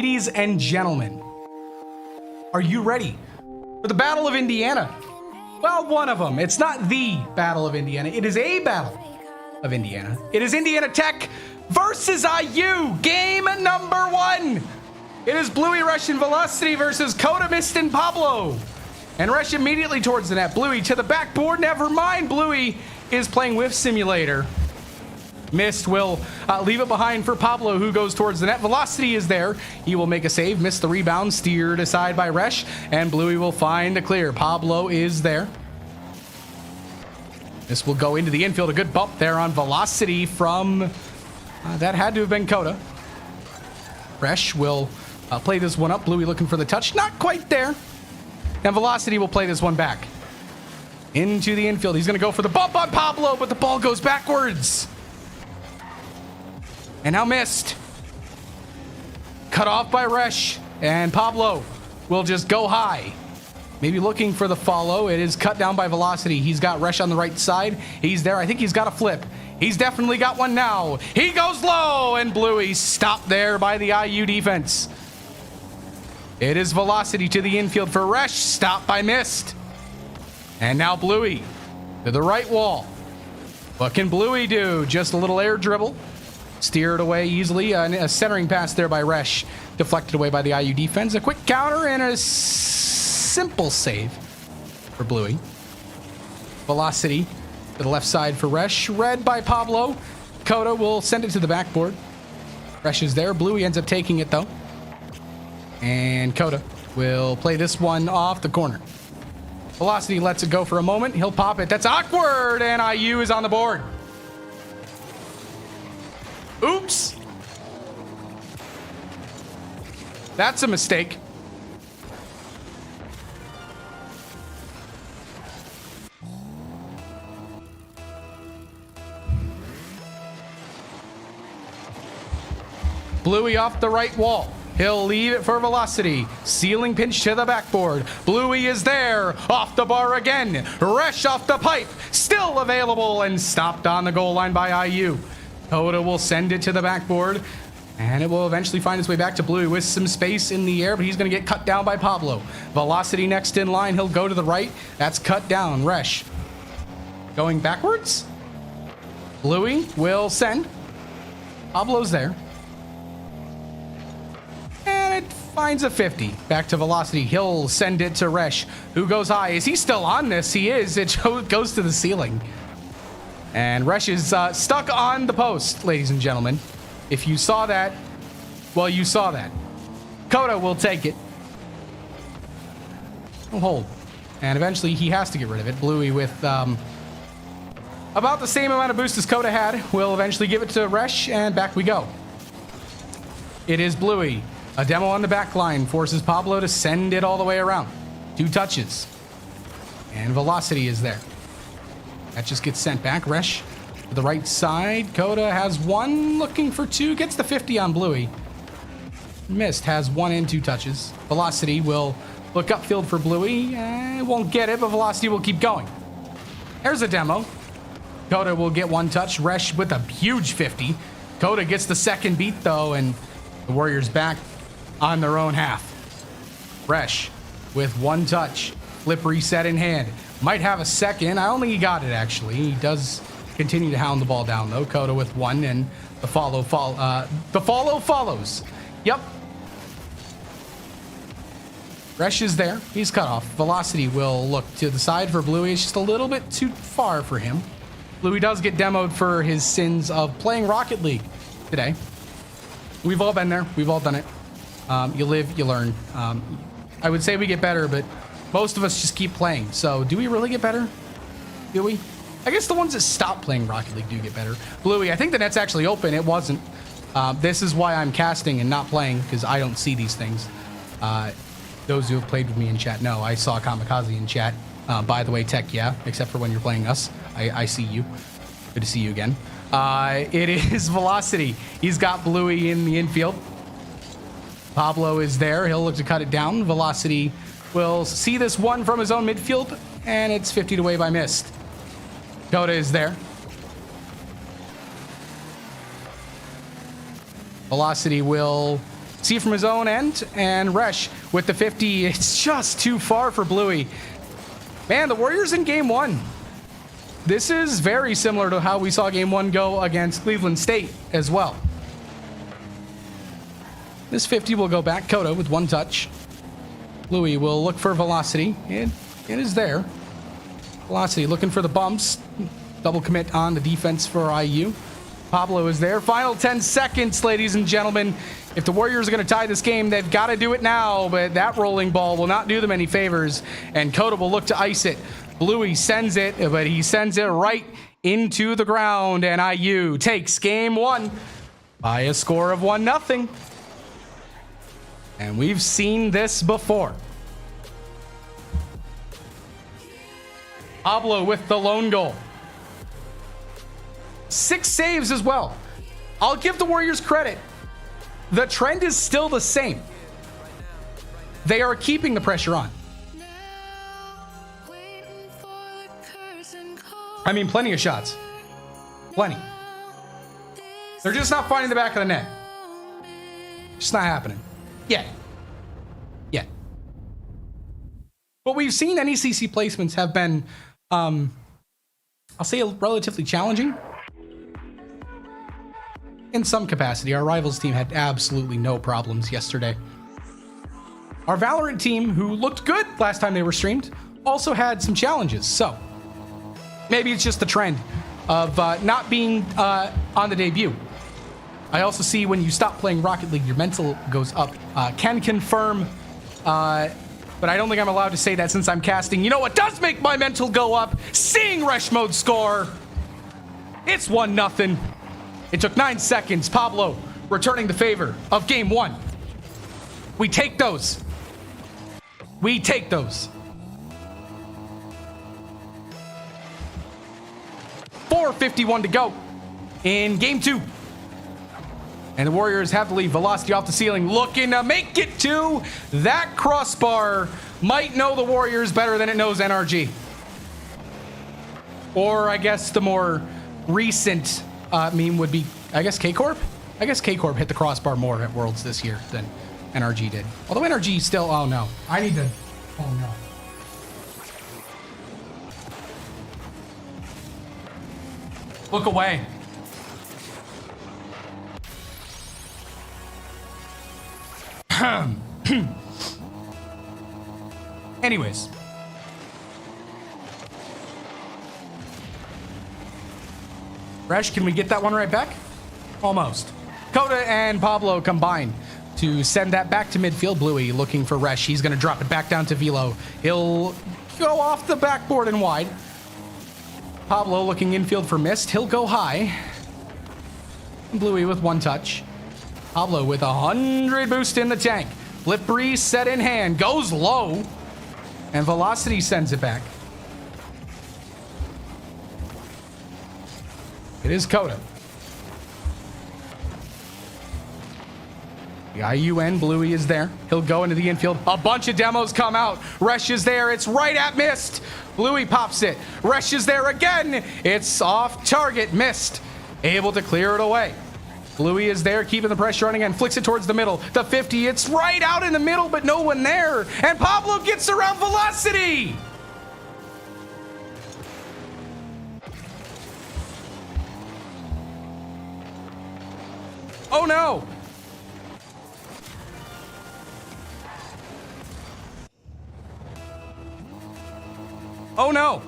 Ladies and gentlemen, are you ready for the Battle of Indiana? Well, one of them. It's not the Battle of Indiana. It is a Battle of Indiana. It is Indiana Tech versus IU. Game number 1. It is Bluey, Rush, and Velocity versus Coda, Mist, and Pablo. And Rush immediately towards the net. Bluey to the backboard. Never mind. Bluey is playing Whiff Simulator. Mist will leave it behind for Pablo, who goes towards the net. Velocity is there. He will make a save. Miss the rebound. Steered aside by Resh. And Bluey will find the clear. Pablo is there. This will go into the infield. A good bump there on Velocity from... that had to have been Coda. Resh will play this one up. Bluey looking for the touch. Not quite there. And Velocity will play this one back. Into the infield. He's going to go for the bump on Pablo, but the ball goes backwards. And now Mist. Cut off by Resh. And Pablo will just go high. Maybe looking for the follow. It is cut down by Velocity. He's got Resh on the right side. He's there. I think he's got a flip. He's definitely got one now. He goes low, and Bluey stopped there by the IU defense. It is Velocity to the infield for Resh. Stopped by Mist. And now Bluey to the right wall. What can Bluey do? Just a little air dribble. Steered away easily. A centering pass there by Resh. Deflected away by the IU defense. A quick counter and a simple save for Bluey. Velocity to the left side for Resh. Read by Pablo. Coda will send it to the backboard. Resh is there. Bluey ends up taking it though. And Coda will play this one off the corner. Velocity lets it go for a moment. He'll pop it. That's awkward. And IU is on the board. Oops. That's a mistake. Bluey off the right wall. He'll leave it for Velocity. Ceiling pinch to the backboard. Bluey is there. Off the bar again. Resh off the pipe. Still available and stopped on the goal line by IU. Coda will send it to the backboard. And it will eventually find its way back to Bluey with some space in the air, but he's going to get cut down by Pablo. Velocity next in line. He'll go to the right. That's cut down. Resh going backwards. Bluey will send. Pablo's there. And it finds a 50. Back to Velocity. He'll send it to Resh, who goes high. Is he still on this? He is. It goes to the ceiling. And Resh is stuck on the post, ladies and gentlemen. If you saw that, well, you saw that. Coda will take it. He'll hold. And eventually he has to get rid of it. Bluey with about the same amount of boost as Coda had will eventually give it to Resh, and back we go. It is Bluey. A demo on the back line forces Pablo to send it all the way around. 2 touches. And Velocity is there. That just gets sent back. Resh to the right side. Coda has 1, looking for 2. Gets the 50 on Bluey. Mist has 1 and 2 touches. Velocity will look upfield for Bluey. Won't get it, but Velocity will keep going. There's a demo. Coda will get 1 touch. Resh with a huge 50. Coda gets the second beat, though, and the Warriors back on their own half. Resh with 1 touch. Flip reset in hand. Might have a second. I don't think he got it, actually. He does continue to hound the ball down, though. Coda with 1, and the follow follows. Yep. Resh is there. He's cut off. Velocity will look to the side for Bluey. It's just a little bit too far for him. Bluey does get demoed for his sins of playing Rocket League today. We've all been there. We've all done it. You live, you learn. I would say we get better, but most of us just keep playing. So do we really get better? Do we? I guess the ones that stop playing Rocket League do get better. Bluey, I think the net's actually open. It wasn't. This is why I'm casting and not playing, because I don't see these things. Those who have played with me in chat know. I saw Kamikaze in chat. By the way, Tech, yeah, except for when you're playing us. I see you. Good to see you again. It is Velocity. He's got Bluey in the infield. Pablo is there. He'll look to cut it down. Velocity will see this one from his own midfield, and it's 50'd away by Mist. Coda is there. Velocity will See from his own end, and Resh with the 50. It's just too far for Bluey. Man, the Warriors in game one. This is very similar to how we saw game one go against Cleveland State as well. This 50 will go back. Coda with one touch. Bluey will look for velocity. It is there. Velocity looking for the bumps. Double commit on the defense for IU. Pablo is there. Final 10 seconds, ladies and gentlemen. If the Warriors are going to tie this game, they've got to do it now, but that rolling ball will not do them any favors, and Coda will look to ice it. Bluey sends it, but he sends it right into the ground, and IU takes game one by a score of 1-0. And we've seen this before. Pablo with the lone goal. 6 saves as well. I'll give the Warriors credit. The trend is still the same. They are keeping the pressure on. I mean, plenty of shots. Plenty. They're just not finding the back of the net. Just not happening. Yet. But we've seen NECC placements have been, I'll say, relatively challenging. In some capacity. Our rivals team had absolutely no problems yesterday. Our Valorant team, who looked good last time they were streamed, also had some challenges. So maybe it's just the trend of not being on the debut. I also see when you stop playing Rocket League, your mental goes up. Can confirm, but I don't think I'm allowed to say that since I'm casting. You know what does make my mental go up? Seeing Rush Mode score. It's 1-0. It took 9 seconds. Pablo returning the favor of game one. We take those. We take those. 4:51 to go in game two. And the Warriors have the lead. Velocity off the ceiling, looking to make it to that crossbar. Might know the Warriors better than it knows NRG. Or I guess the more recent meme would be, I guess, K-Corp? I guess K-Corp hit the crossbar more at Worlds this year than NRG did. Although NRG still, oh no. I need to, oh no. Look away. Anyways. Resh, can we get that one right back? Almost. Coda and Pablo combine to send that back to midfield. Bluey looking for Resh. He's going to drop it back down to Velo. He'll go off the backboard and wide. Pablo looking infield for Mist. He'll go high. Bluey with one touch. Pablo with 100 boost in the tank. Flip breeze set in hand. Goes low. And Velocity sends it back. It is Coda. The IUN Bluey is there. He'll go into the infield. A bunch of demos come out. Resh is there. It's right at Mist. Bluey pops it. Resh is there again. It's off target. Mist able to clear it away. Bluey is there, keeping the pressure on again. Flicks it towards the middle. The 50. It's right out in the middle, but no one there. And Pablo gets around Velocity. Oh no! Oh no!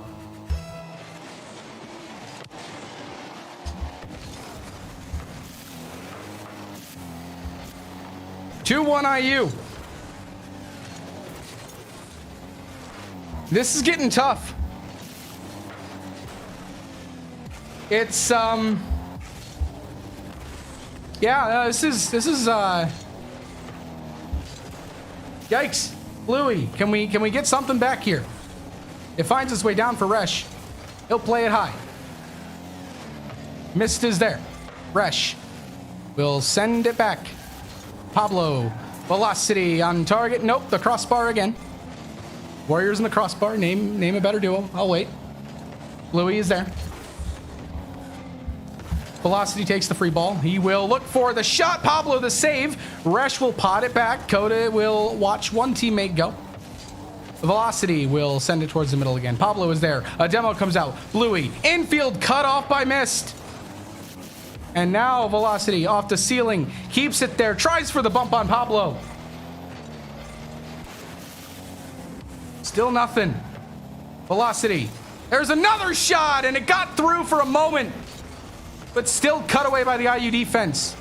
Two-one IU. This is getting tough. It's yeah, this is yikes. Bluey, can we get something back here? It finds its way down for Resh. He'll play it high. Mist is there. Resh will send it back. Pablo, Velocity on target. Nope, the crossbar again. Warriors in the crossbar. Name a better duo. I'll wait. Bluey is there. Velocity takes the free ball. He will look for the shot. Pablo the save. Resh will pot it back. Coda will watch one teammate go. Velocity will send it towards the middle again. Pablo is there. A demo comes out. Bluey. Infield cut off by Mist. And now Velocity off the ceiling. Keeps it there. Tries for the bump on Pablo. Still nothing. Velocity. There's another shot, and it got through for a moment. But still cut away by the IU defense.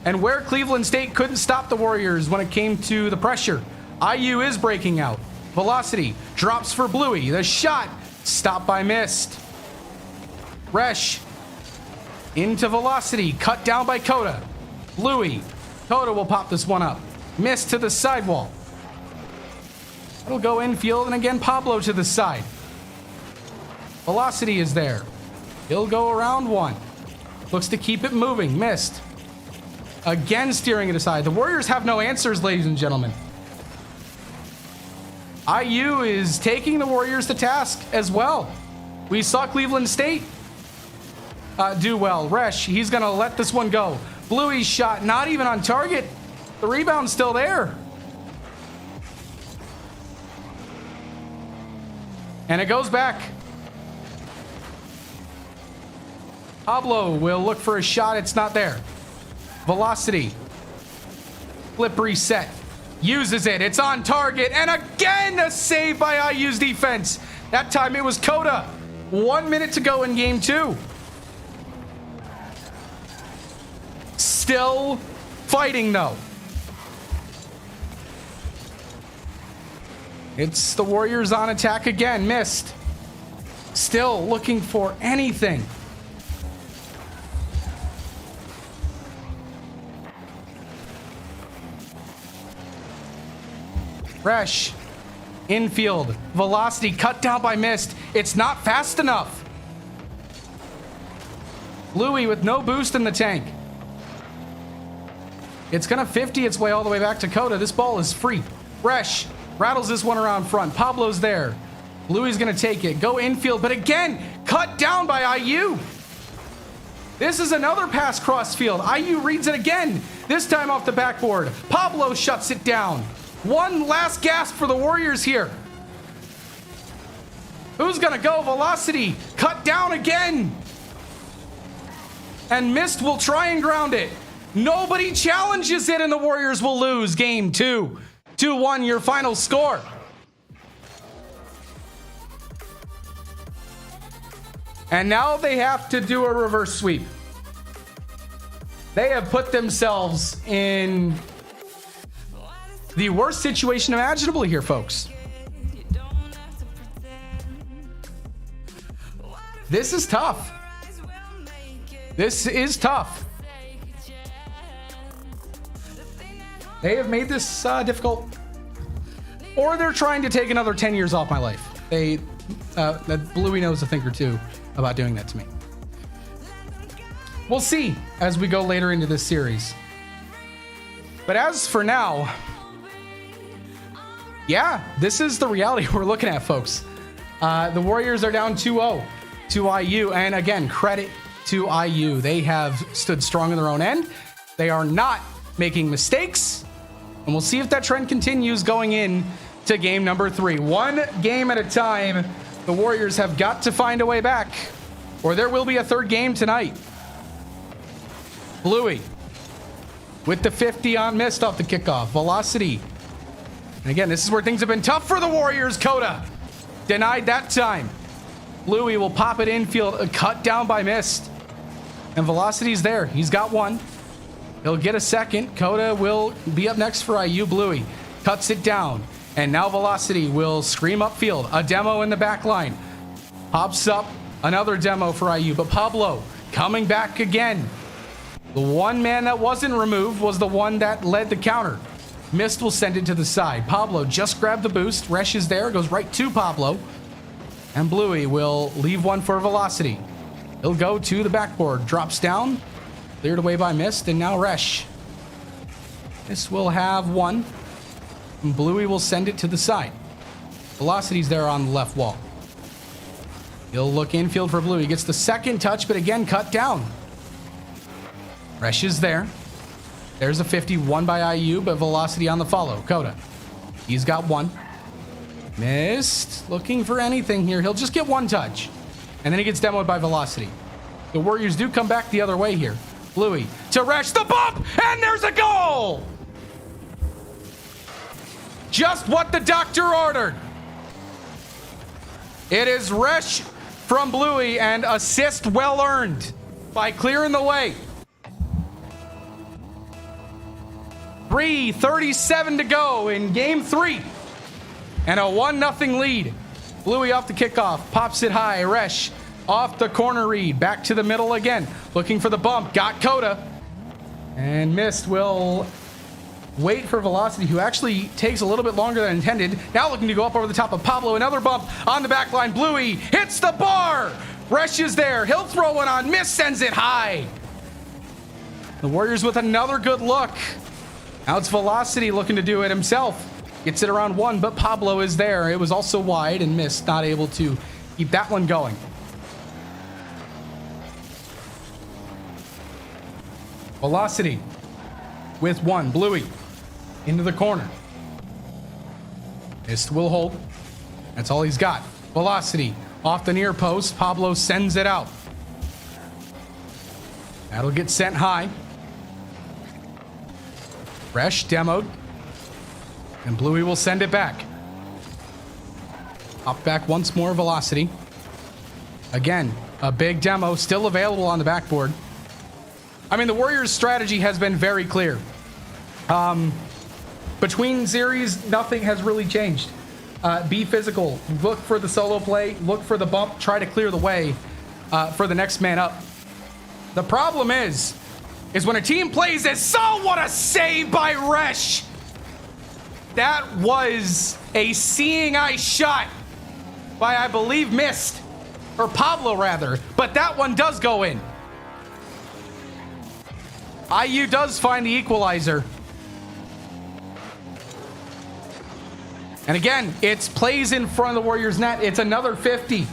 And where Cleveland State couldn't stop the Warriors when it came to the pressure, IU is breaking out. Velocity drops for Bluey. The shot stopped by Mist. Resh into Velocity, cut down by Coda. Bluey. Coda will pop this one up. Mist to the sidewall. It'll go infield, and again Pablo to the side. Velocity is there. He'll go around one. Looks to keep it moving. Mist. Again steering it aside. The Warriors have no answers, ladies and gentlemen. IU is taking the Warriors to task as well. We saw Cleveland State do well. Resh, he's going to let this one go. Bluey's shot not even on target. The rebound's still there. And it goes back. Pablo will look for a shot. It's not there. Velocity. Flip reset. Uses it. It's on target. And again, a save by IU's defense. That time it was Coda. 1 minute to go in game 2. Still fighting, though. It's the Warriors on attack again. Missed. Still looking for anything. Resh. Infield. Velocity cut down by Mist. It's not fast enough. Bluey with no boost in the tank. It's going to 50 its way all the way back to Coda. This ball is free. Resh rattles this one around front. Pablo's there. Bluey's going to take it. Go infield, but again, cut down by IU. This is another pass cross field. IU reads it again, this time off the backboard. Pablo shuts it down. One last gasp for the Warriors here. Who's going to go? Velocity. Cut down again. And Mist will try and ground it. Nobody challenges it, and the Warriors will lose game 2. 2-1, your final score. And now they have to do a reverse sweep. They have put themselves in the worst situation imaginable here, folks. This is tough. This is tough. They have made this difficult, or they're trying to take another 10 years off my life. That Bluey knows a thing or two about doing that to me. We'll see as we go later into this series. But as for now, yeah, this is the reality we're looking at, folks. The Warriors are down 2-0 to IU, and again, credit to IU. They have stood strong in their own end. They are not making mistakes. And we'll see if that trend continues going in to game number 3. One game at a time. The Warriors have got to find a way back, or there will be a third game tonight. Bluey with the 50 on Mist off the kickoff. Velocity. And again, this is where things have been tough for the Warriors. Coda denied that time. Bluey will pop it infield, cut down by Mist. And Velocity's there. He's got one. He'll get a second. Coda will be up next for IU. Bluey cuts it down. And now Velocity will scream upfield. A demo in the back line. Pops up another demo for IU. But Pablo coming back again. The one man that wasn't removed was the one that led the counter. Mist will send it to the side. Pablo just grabbed the boost. Resh is there. Goes right to Pablo. And Bluey will leave one for Velocity. He'll go to the backboard. Drops down. Cleared away by Mist, and now Resh. This will have one. And Bluey will send it to the side. Velocity's there on the left wall. He'll look infield for Blue. He gets the second touch, but again, cut down. Resh is there. There's a 51 by IU, but Velocity on the follow. Coda. He's got one. Missed. Looking for anything here. He'll just get one touch. And then he gets demoed by Velocity. The Warriors do come back the other way here. Bluey to Resh. The bump! And there's a goal! Just what the doctor ordered. It is Resh from Bluey, and assist well earned by clearing the way. 3:37 to go in game 3. And a 1-0 lead. Bluey off the kickoff. Pops it high. Resh off the corner read. Back to the middle again. Looking for the bump. Got Coda. And missed. Will wait for Velocity, who actually takes a little bit longer than intended. Now looking to go up over the top of Pablo. Another bump on the back line. Bluey hits the bar. Resh is there. He'll throw one on. Miss sends it high. The Warriors with another good look. Now it's Velocity looking to do it himself. Gets it around one, but Pablo is there. It was also wide and missed. Not able to keep that one going. Velocity with one. Bluey into the corner. Missed will hold. That's all he's got. Velocity off the near post. Pablo sends it out. That'll get sent high. Resh demoed. And Bluey will send it back. Up back once more, Velocity. Again, a big demo still available on the backboard. I mean, the Warriors' strategy has been very clear. Between series, nothing has really changed. Be physical. Look for the solo play. Look for the bump. Try to clear the way for the next man up. The problem is when a team plays as so, what a save by Resh. That was a seeing eye shot by, I believe, Mist. Or Pablo, rather. But that one does go in. IU does find the equalizer. And again, it's plays in front of the Warriors' net. It's another 50.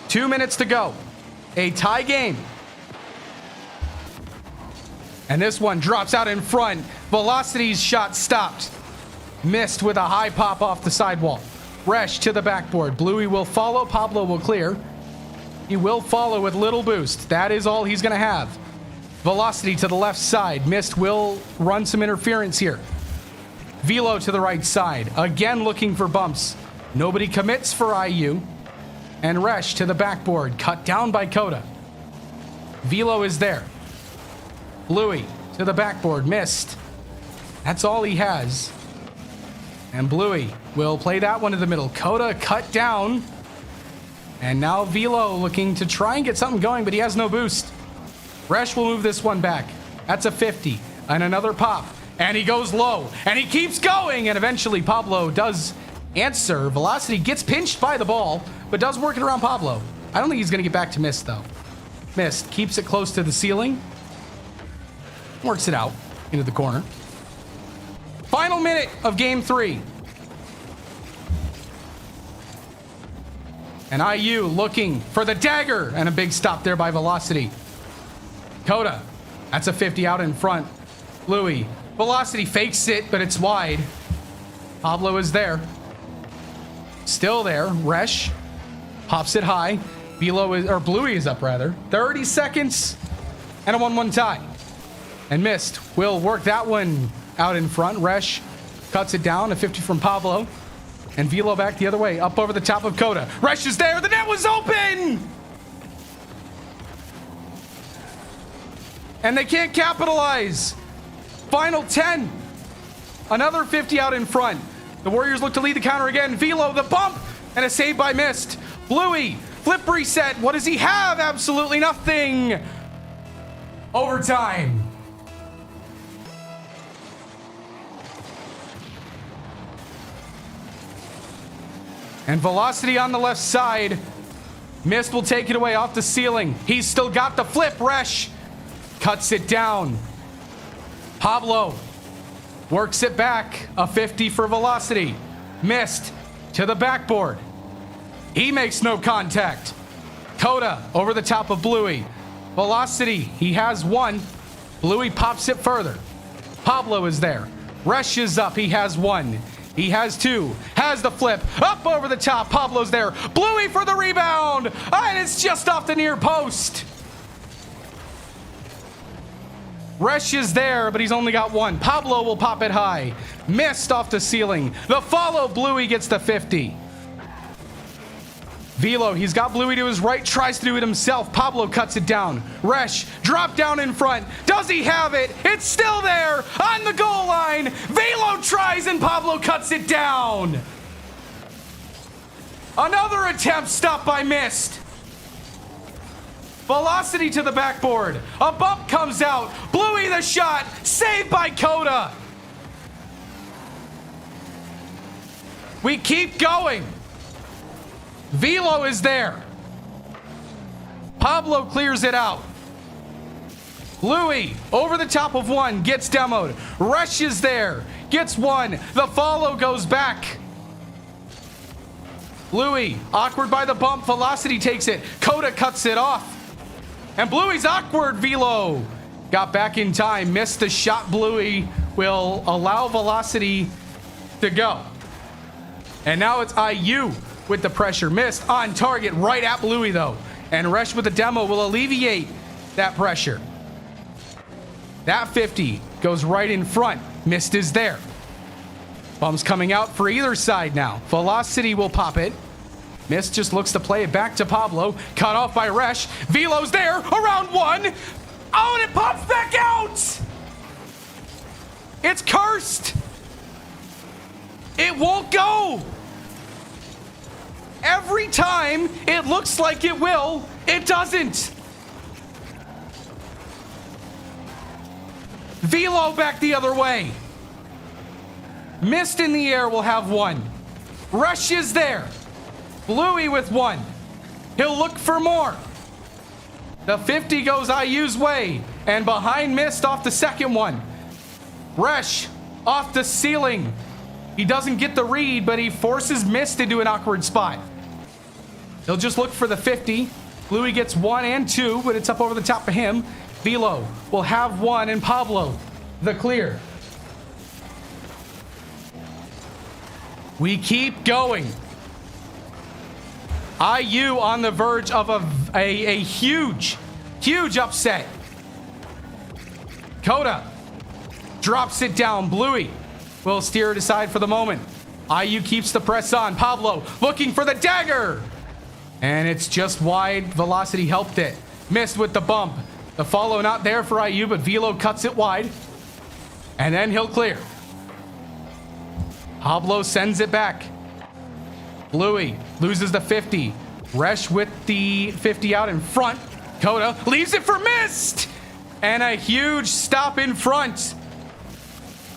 Two minutes to go. A tie game. And this one drops out in front. Velocity's shot stopped. Missed with a high pop off the sidewall. Resh to the backboard. Bluey will follow. Pablo will clear. He will follow with little boost. That is all he's going to have. Velocity to the left side. Mist will run some interference here. Velo to the right side. Again looking for bumps. Nobody commits for IU. And Resh to the backboard. Cut down by Coda. Velo is there. Bluey to the backboard. Missed. That's all he has. And Bluey will play that one to the middle. Coda cut down. And now Velo looking to try and get something going, but he has no boost. Resh will move this one back. That's a 50. And another pop. And he goes low. And he keeps going. And eventually Pablo does answer. Velocity gets pinched by the ball, but does work it around Pablo. I don't think he's going to get back to Mist, though. Mist keeps it close to the ceiling. Works it out into the corner. Final minute of game 3. And IU looking for the dagger. And a big stop there by Velocity. Coda. That's a 50 out in front. Bluey. Velocity fakes it, but it's wide. Pablo is there. Still there. Resh pops it high. Bluey is up, rather. 30 seconds and a 1-1 tie. And Mist will work that one out in front. Resh cuts it down. A 50 from Pablo. And Velo back the other way. Up over the top of Coda. Resh is there. The net was open! And they can't capitalize. Final 10. Another 50 out in front. The Warriors look to lead the counter again. Velo, the bump, and a save by Mist. Bluey, flip reset. What does he have? Absolutely nothing. Overtime. And Velocity on the left side. Mist will take it away off the ceiling. He's still got the flip. Resh cuts it down. Pablo Works it back. A 50 for Velocity. Missed to the backboard. He makes no contact. Coda over the top of Bluey. Velocity, he has one. Bluey pops it further. Pablo is there. Resh is up, he has one. He has two. Has the flip. Up over the top, Pablo's there. Bluey for the rebound. And it's just off the near post. Resh is there, but he's only got one. Pablo will pop it high. Missed off the ceiling. The follow, Bluey gets the 50. Velo, he's got Bluey to his right, tries to do it himself. Pablo cuts it down. Resh, drop down in front. Does he have it? It's still there on the goal line. Velo tries and Pablo cuts it down. Another attempt stopped by Mist. Velocity to the backboard. A bump comes out. Bluey the shot. Saved by Coda. We keep going. Velo is there. Pablo clears it out. Bluey over the top of one. Gets demoed. Resh is there. Gets one. The follow goes back. Bluey awkward by the bump. Velocity takes it. Coda cuts it off. And Bluey's awkward. Velo got back in time. Missed the shot. Bluey will allow Velocity to go. And now it's IU with the pressure. Missed on target right at Bluey though. And Resh with the demo will alleviate that pressure. That 50 goes right in front. Mist is there. Bumps coming out for either side now. Velocity will pop it. Mist just looks to play it back to Pablo. Cut off by Resh. Velo's there around one. Oh, and it pops back out. It's cursed. It won't go. Every time it looks like it will, it doesn't. Velo back the other way. Mist in the air will have one. Rush is there. Bluey with one. He'll look for more. The 50 goes IU's way. And behind Mist off the second one. Resh off the ceiling. He doesn't get the read, but he forces Mist into an awkward spot. He'll just look for the 50. Bluey gets one and two, but it's up over the top of him. Velo will have one, and Pablo the clear. We keep going. IU on the verge of a huge upset. Coda drops it down. Bluey will steer it aside for the moment. IU keeps the press on. Pablo looking for the dagger. And it's just wide. Velocity helped it. Missed with the bump. The follow not there for IU, but Velo cuts it wide. And then he'll clear. Pablo sends it back. Bluey loses the 50. Resh with the 50 out in front. Coda leaves it for Mist. And a huge stop in front.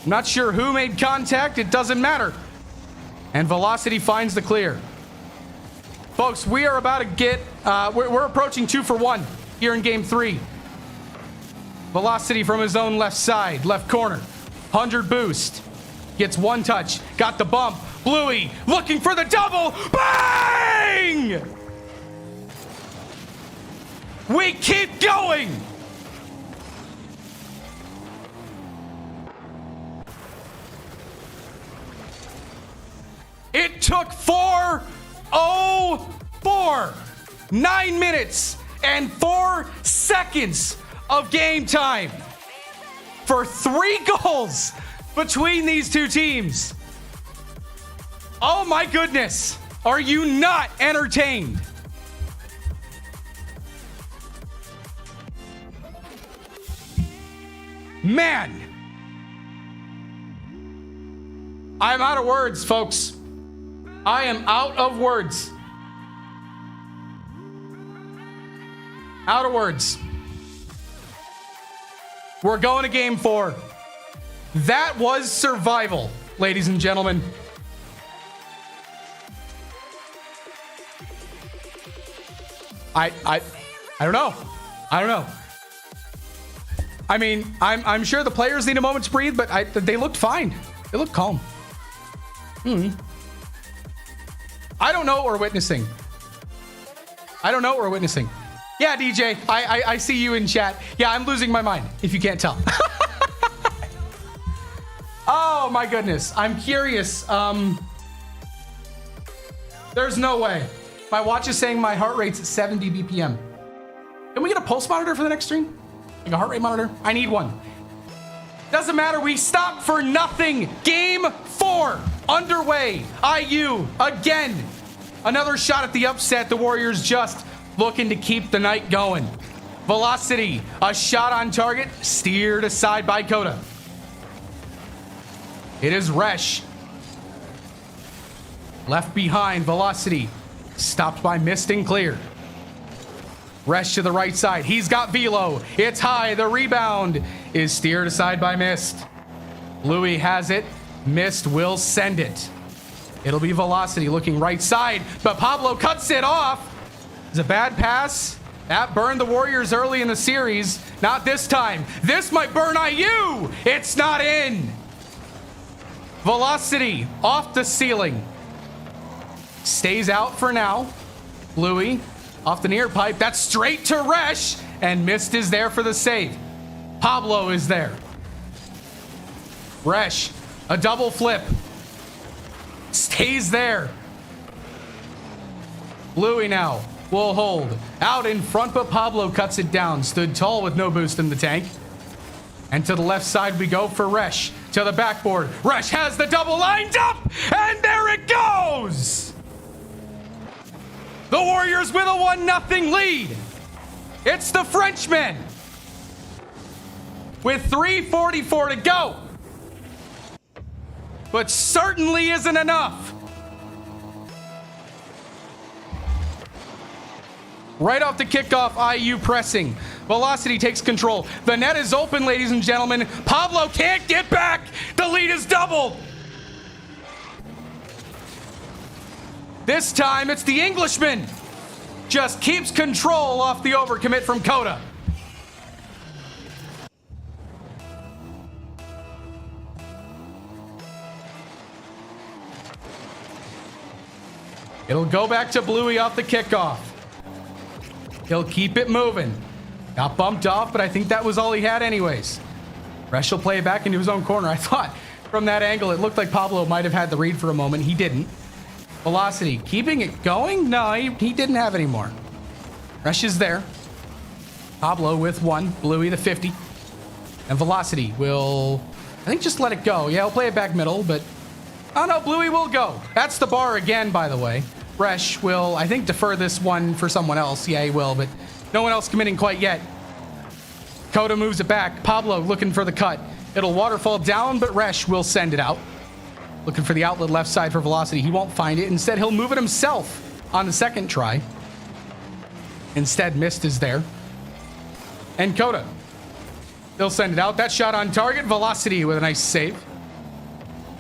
I'm not sure who made contact. It doesn't matter. And Velocity finds the clear. Folks, we are about to get, we're approaching 2 for 1 here in game 3. Velocity from his own left side, left corner. 100 boost. Gets one touch. Got the bump. Bluey looking for the double. Bang! We keep going. It took 4:04. 9 minutes and 4 seconds of game time for 3 goals between these two teams. Oh my goodness. Are you not entertained? Man. I'm out of words, folks. I am out of words. Out of words. We're going to game 4. That was survival, ladies and gentlemen. I don't know. I don't know. I mean, I'm sure the players need a moment to breathe, but they looked fine. They looked calm. I don't know what we're witnessing. Yeah, DJ, I see you in chat. Yeah, I'm losing my mind, if you can't tell. Oh, my goodness. I'm curious. There's no way. My watch is saying my heart rate's at 70 BPM. Can we get a pulse monitor for the next stream? Like a heart rate monitor? I need one. Doesn't matter. We stopped for nothing. Game 4 underway. IU again. Another shot at the upset. The Warriors just looking to keep the night going. Velocity. A shot on target. Steered aside by Coda. It is Resh. Left behind. Velocity. Stopped by Mist and cleared. Resh to the right side. He's got Velo. It's high. The rebound is steered aside by Mist. Louis has it. Mist will send it. It'll be Velocity looking right side, but Pablo cuts it off. It's a bad pass. That burned the Warriors early in the series. Not this time. This might burn IU. It's not in. Velocity off the ceiling. Stays out for now. Louis off the near pipe. That's straight to Resh. And Mist is there for the save. Pablo is there. Resh, a double flip. Stays there. Louis now will hold. Out in front, but Pablo cuts it down. Stood tall with no boost in the tank. And to the left side we go for Resh. To the backboard. Resh has the double lined up. And there it goes. The Warriors with a 1-0 lead. It's the Frenchman. With 3:44 to go. But certainly isn't enough. Right off the kickoff, IU pressing. Velocity takes control. The net is open, ladies and gentlemen. Pablo can't get back. The lead is doubled. This time, it's the Englishman. Just keeps control off the overcommit from Coda. It'll go back to Bluey off the kickoff. He'll keep it moving. Got bumped off, but I think that was all he had anyways. Resh will play it back into his own corner. I thought from that angle, it looked like Pablo might have had the read for a moment. He didn't. Velocity, keeping it going? No, he didn't have any more. Resh is there. Pablo with one. Bluey the 50. And Velocity will, I think, just let it go. Yeah, he'll play it back middle, but oh no, Bluey will go. That's the bar again, by the way. Resh will, I think, defer this one for someone else. Yeah, he will, but no one else committing quite yet. Coda moves it back. Pablo looking for the cut. It'll waterfall down, but Resh will send it out. Looking for the outlet left side for Velocity. He won't find it. Instead, he'll move it himself on the second try. Instead, Mist is there. And Coda. They'll send it out. That shot on target. Velocity with a nice save.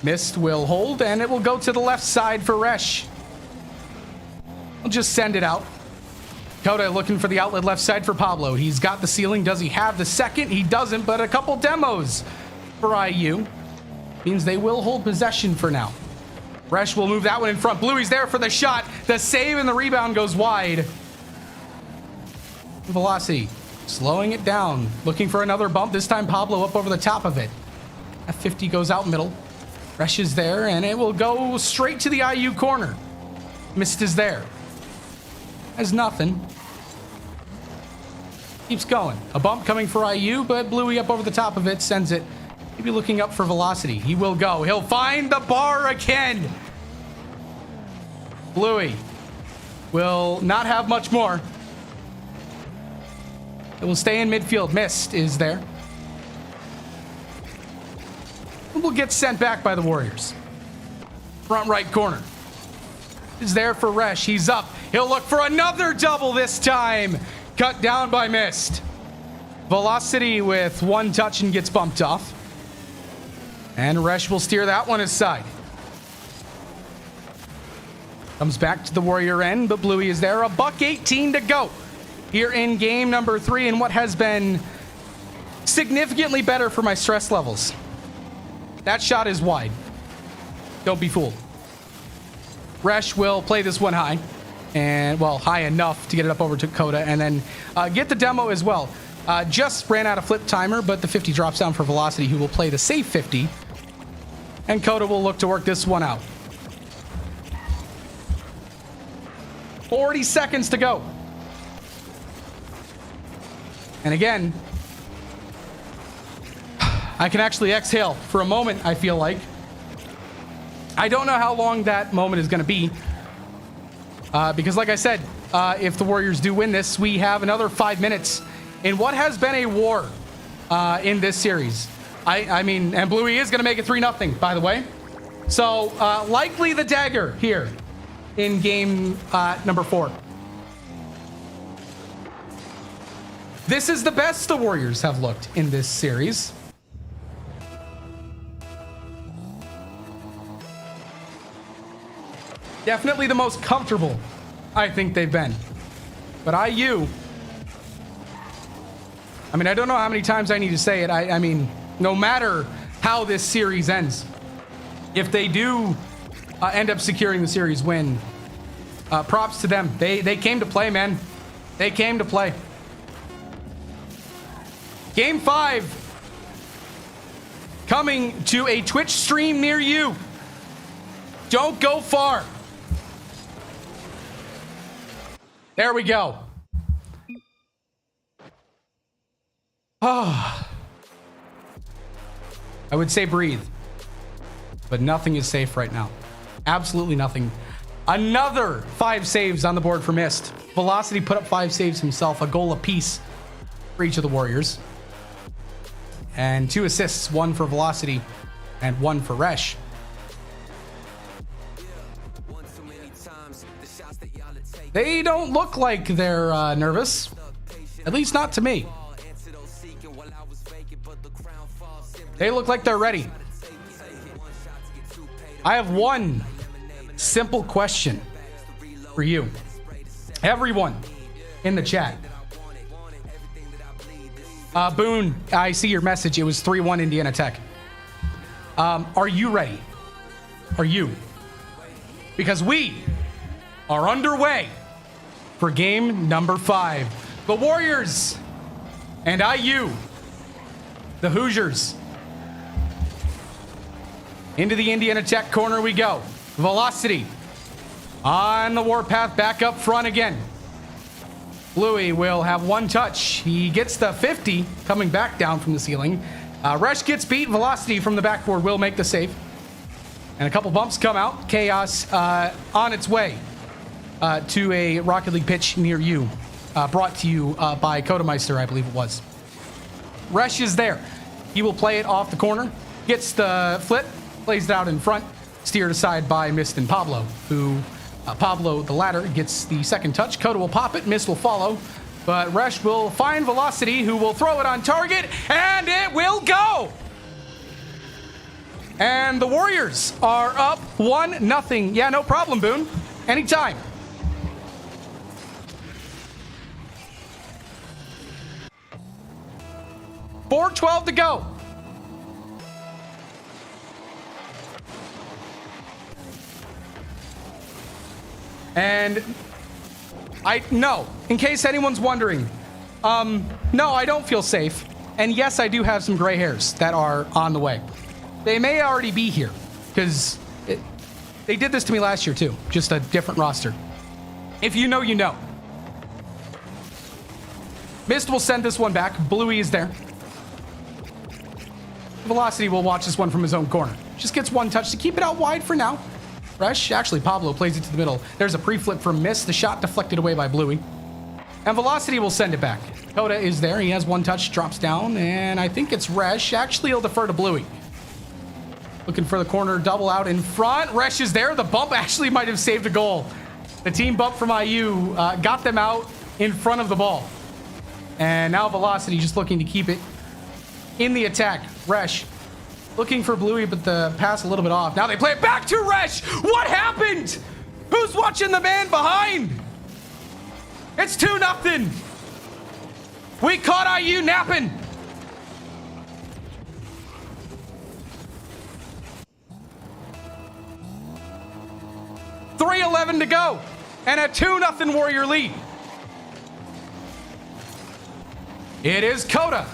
Mist will hold, and it will go to the left side for Resh. We'll just send it out. Coda looking for the outlet left side for Pablo. He's got the ceiling. Does he have the second? He doesn't, but a couple demos for IU. Means they will hold possession for now. Resh will move that one in front. Bluey's there for the shot. The save and the rebound goes wide. Velocity slowing it down. Looking for another bump. This time Pablo up over the top of it. F50 goes out middle. Resh is there, and it will go straight to the IU corner. Mist is there. Has nothing. Keeps going. A bump coming for IU, but Bluey up over the top of it sends it. Maybe looking up for Velocity. He will go. He'll find the bar again. Bluey will not have much more. It will stay in midfield. Mist is there. Will get sent back by the Warriors. Front right corner is there for Resh. He's up. He'll look for another double this time. Cut down by Mist. Velocity with one touch and gets bumped off. And Resh will steer that one aside. Comes back to the Warrior end, but Bluey is there. $1:18 to go here in game number 3 in what has been significantly better for my stress levels. That shot is wide. Don't be fooled. Resh will play this one high. And, well, high enough to get it up over to Coda. And then get the demo as well. Just ran out of flip timer, but the 50 drops down for Velocity, who will play the safe 50. And Coda will look to work this one out. 40 seconds to go. And again, I can actually exhale for a moment, I feel like. I don't know how long that moment is going to be. Because like I said, if the Warriors do win this, we have another 5 minutes in what has been a war in this series. I mean, and Bluey is going to make it 3-0, by the way. So likely the dagger here in game number 4. This is the best the Warriors have looked in this series. Definitely the most comfortable I think they've been. But IU, I mean, I don't know how many times I need to say it. I mean, no matter how this series ends, if they do end up securing the series win, props to them. They came to play, man. They came to play. Game 5 coming to a Twitch stream near you. Don't go far. There we go. Oh. I would say breathe, but nothing is safe right now. Absolutely nothing. Another 5 saves on the board for Mist. Velocity put up 5 saves himself, a goal apiece for each of the Warriors. And 2 assists, 1 for Velocity and 1 for Resh. They don't look like they're nervous. At least not to me. They look like they're ready. I have one simple question for you. Everyone in the chat. Boone, I see your message. It was 3-1 Indiana Tech. Are you ready? Are you? Because we are underway for game number 5. The Warriors and IU, the Hoosiers. Into the Indiana Tech corner we go. Velocity on the warpath, back up front again. Bluey will have 1 touch. He gets the 50 coming back down from the ceiling. Resh gets beat. Velocity from the backboard will make the save. And a couple bumps come out. Chaos on its way to a Rocket League pitch near you. Brought to you by Kodameister, I believe it was. Resh is there. He will play it off the corner. Gets the flip. Plays it out in front. Steered aside by Mist and Pablo, who... Pablo, the latter, gets the second touch. Coda will pop it. Mist will follow. But Resh will find Velocity, who will throw it on target. And it will go! And the Warriors are up 1-0. Yeah, no problem, Boone. Anytime. .412 to go. And no, in case anyone's wondering, no, I don't feel safe. And yes, I do have some gray hairs that are on the way. They may already be here because they did this to me last year too, just a different roster. If you know, you know. Mist will send this one back. Bluey is there. Velocity will watch this one from his own corner. Just gets 1 touch to keep it out wide for now. Resh, actually Pablo plays it to the middle. There's a pre-flip from Mist. The shot deflected away by Bluey. And Velocity will send it back. Coda is there. He has 1 touch, drops down, and I think it's Resh. Actually, he'll defer to Bluey. Looking for the corner, double out in front. Resh is there. The bump actually might have saved a goal. The team bump from IU got them out in front of the ball. And now Velocity just looking to keep it in the attack. Resh looking for Bluey, but the pass a little bit off. Now they play it back to Resh. What happened? Who's watching the man behind? It's 2-0. We caught IU napping. 3:11 to go. And a 2-0 Warrior lead. It is Coda.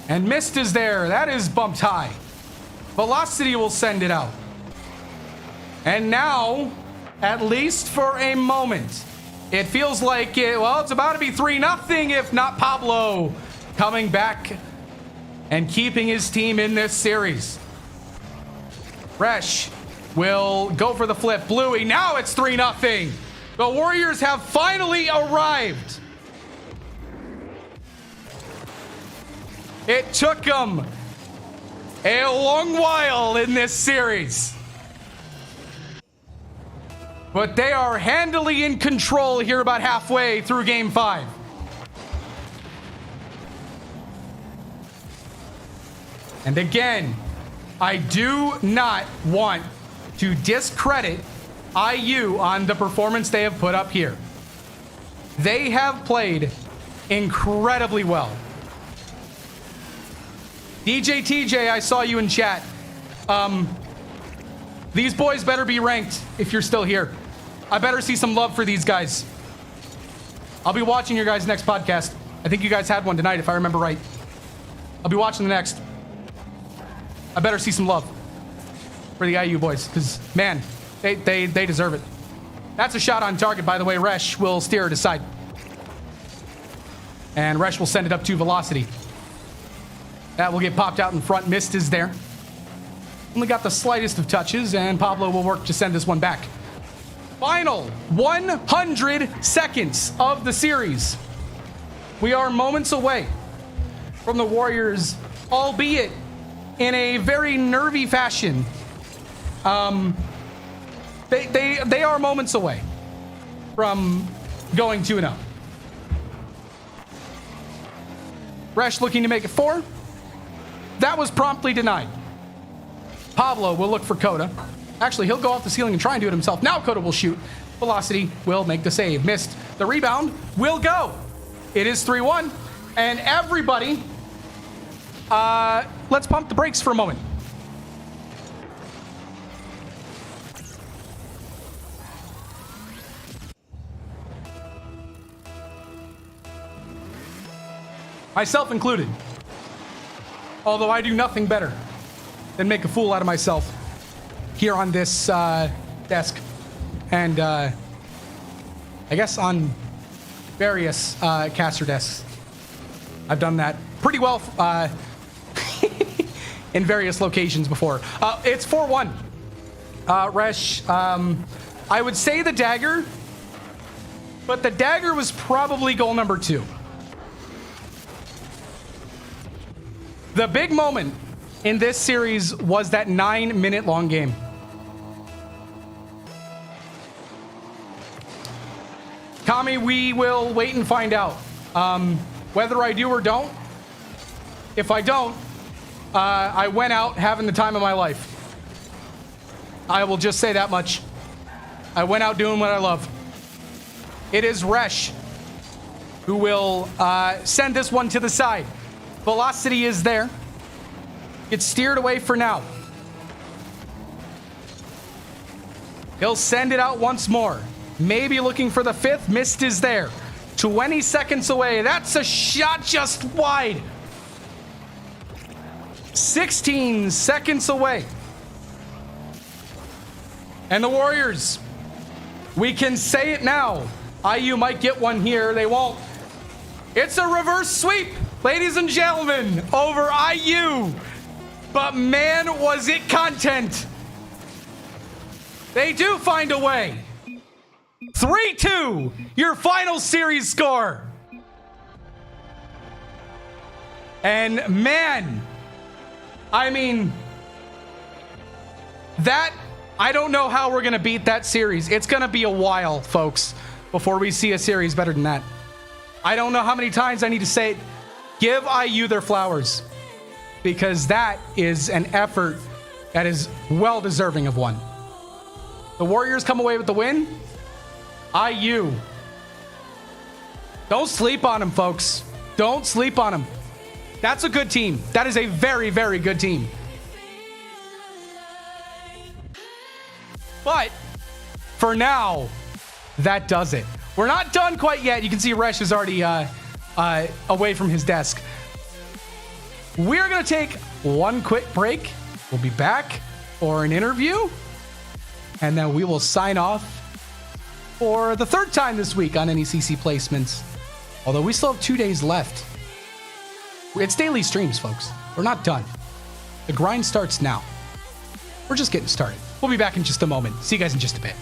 And Mist is there. That is bumped high. Velocity will send it out. And now, at least for a moment, it feels like it's about to be 3-0, if not Pablo coming back and keeping his team in this series. Resh will go for the flip. Bluey, now it's 3-0. The Warriors have finally arrived. It took them a long while in this series. But they are handily in control here about halfway through Game 5. And again, I do not want to discredit IU on the performance they have put up here. They have played incredibly well. DJ TJ, I saw you in chat. These boys better be ranked if you're still here. I better see some love for these guys. I'll be watching your guys' next podcast. I think you guys had one tonight, if I remember right. I'll be watching the next. I better see some love for the IU boys, because, man, they deserve it. That's a shot on target, by the way. Resh will steer it aside. And Resh will send it up to Velocity. That will get popped out in front. Mist is there. Only got the slightest of touches, and Pablo will work to send this one back. Final 100 seconds of the series. We are moments away from the Warriors, albeit in a very nervy fashion. They are moments away from going 2-0. Resh looking to make it 4. That was promptly denied. Pablo will look for Coda. Actually, he'll go off the ceiling and try and do it himself. Now Coda will shoot. Velocity will make the save. Missed. The rebound will go. It is 3-1. And everybody, let's pump the brakes for a moment. Myself included. Although I do nothing better than make a fool out of myself here on this desk. And I guess on various caster desks. I've done that pretty well in various locations before. It's 4-1. Resh, I would say the dagger, but the dagger was probably goal number 2. The big moment in this series was that 9-minute long game. Kami, we will wait and find out. Whether I do or don't. If I don't, I went out having the time of my life. I will just say that much. I went out doing what I love. It is Resh who will send this one to the side. Velocity is there. It's steered away for now. He'll send it out once more. Maybe looking for the 5th. Mist is there. 20 seconds away. That's a shot just wide. 16 seconds away. And the Warriors, we can say it now. IU might get one here. They won't. It's a reverse sweep, ladies and gentlemen, over IU. But man, was it content. They do find a way. 3-2, your final series score. And man, I mean, that, I don't know how we're going to beat that series. It's going to be a while, folks, before we see a series better than that. I don't know how many times I need to say it. Give IU their flowers, because that is an effort that is well deserving of one. The Warriors come away with the win. IU. Don't sleep on them, folks. Don't sleep on them. That's a good team. That is a very, very good team. But for now, that does it. We're not done quite yet. You can see Resh is already away from his desk. We're going to take one quick break. We'll be back for an interview, and then we will sign off for the third time this week on NECC Placements. Although we still have 2 days left. It's daily streams, folks. We're not done. The grind starts now. We're just getting started. We'll be back in just a moment. See you guys in just a bit.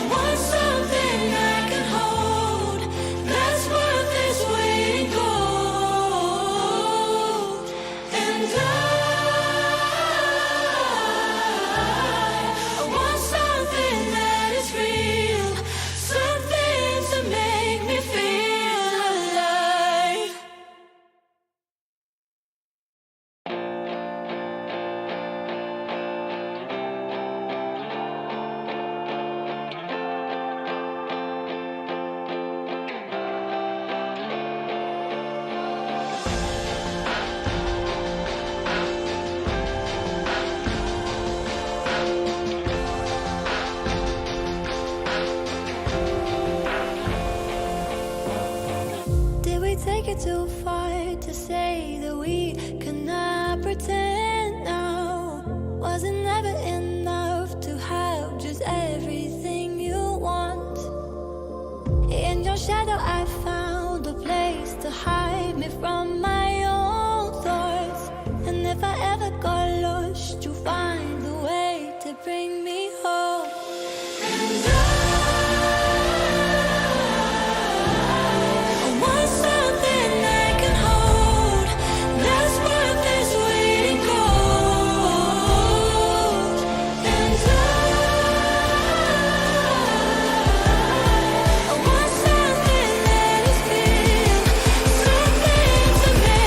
Want something I can hold that's worth its weight in gold. And I want something that is real, something to make me feel alive. Did we take it too far to say that we cannot pretend now? Was it never enough to have just everything you want? In your shadow I found a place to hide me from my own thoughts. And if I ever got lost, you find a way to bring me home. And I want something I can hold that's worth its weight in gold. And I want something that is real, something to make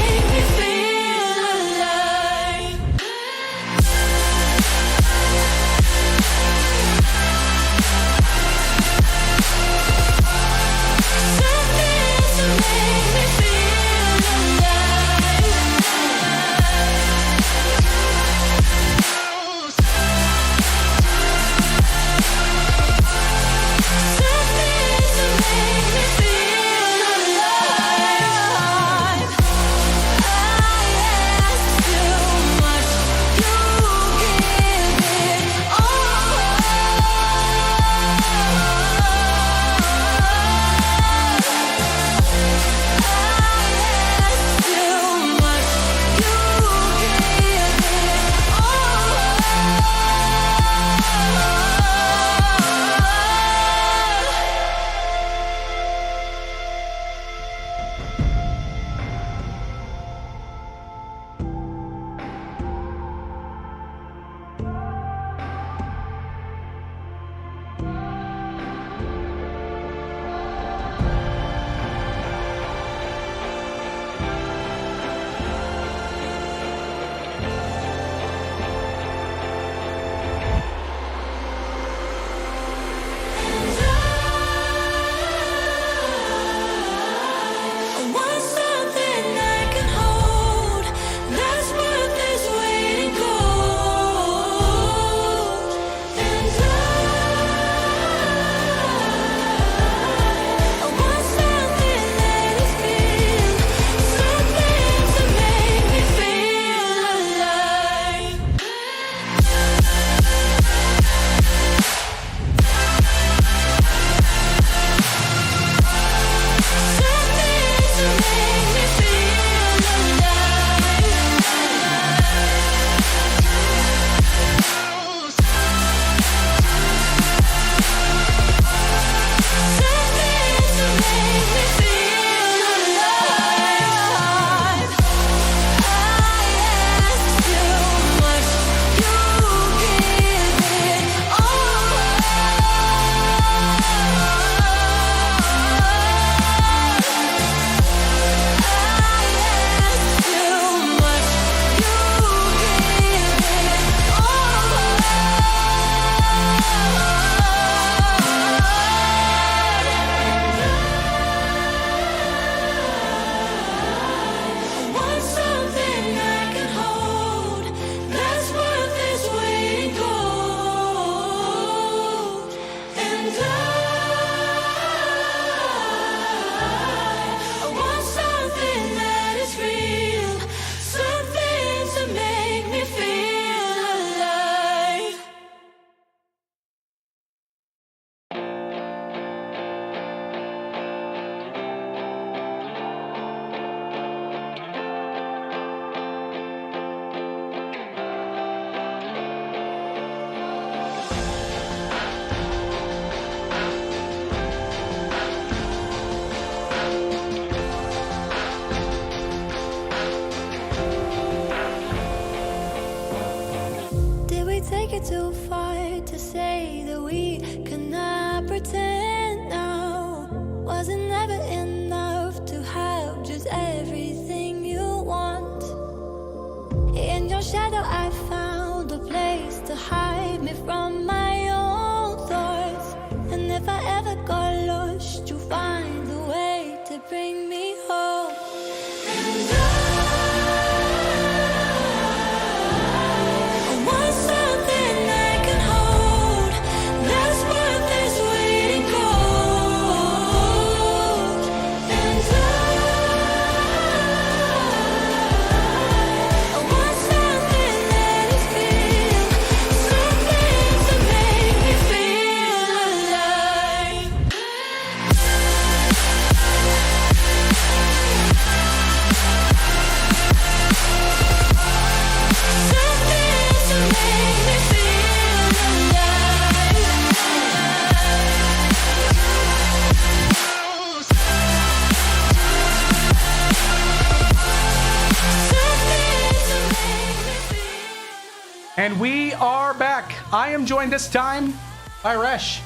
And we are back. I am joined this time by Resh.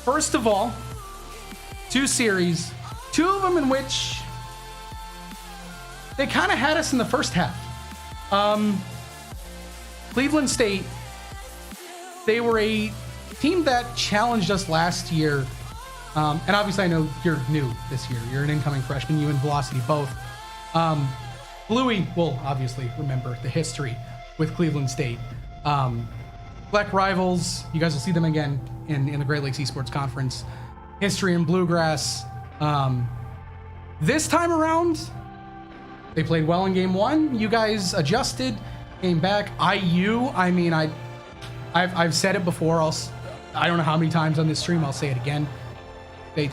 First of all, 2 series, 2 of them in which they kind of had us in the first half. Cleveland State, they were a team that challenged us last year. And obviously I know you're new this year. You're an incoming freshman, you and Velocity both. Bluey will obviously remember the history with Cleveland State. Black rivals, you guys will see them again in the Great Lakes Esports Conference. History in Bluegrass. This time around, they played well in game 1. You guys adjusted, came back. IU, I mean, I've said it before. I don't know how many times on this stream. I'll say it again. They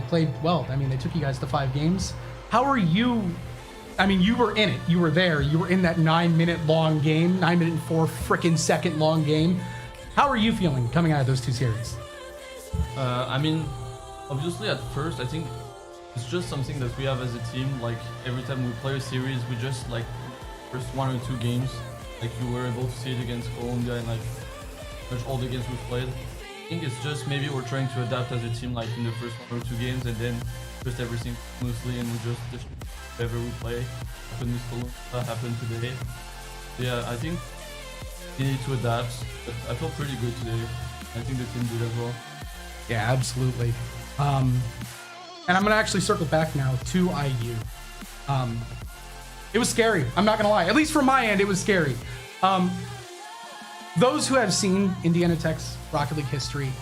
played well. I mean, they took you guys to 5 games. How are you? I mean, you were in it. You were there. You were in that 9-minute long game, 9-minute and 4 freaking second long game. How are you feeling coming out of those 2 series? I mean, obviously at first, I think it's just something that we have as a team. Like every time we play a series, we just like first 1 or 2 games, like you were able to see it against Colombia and like pretty much all the games we played. I think it's just maybe we're trying to adapt as a team, like in the first 1 or 2 games, and then just everything smoothly, and we just whatever we play. Happened with Colombia, happened today. Yeah, I think we need to adapt, but I feel pretty good today. I think the team did as well. Yeah, absolutely. And I'm gonna actually circle back now to IU. It was scary. I'm not gonna lie. At least from my end, it was scary. Those who have seen Indiana Tech's Rocket League history,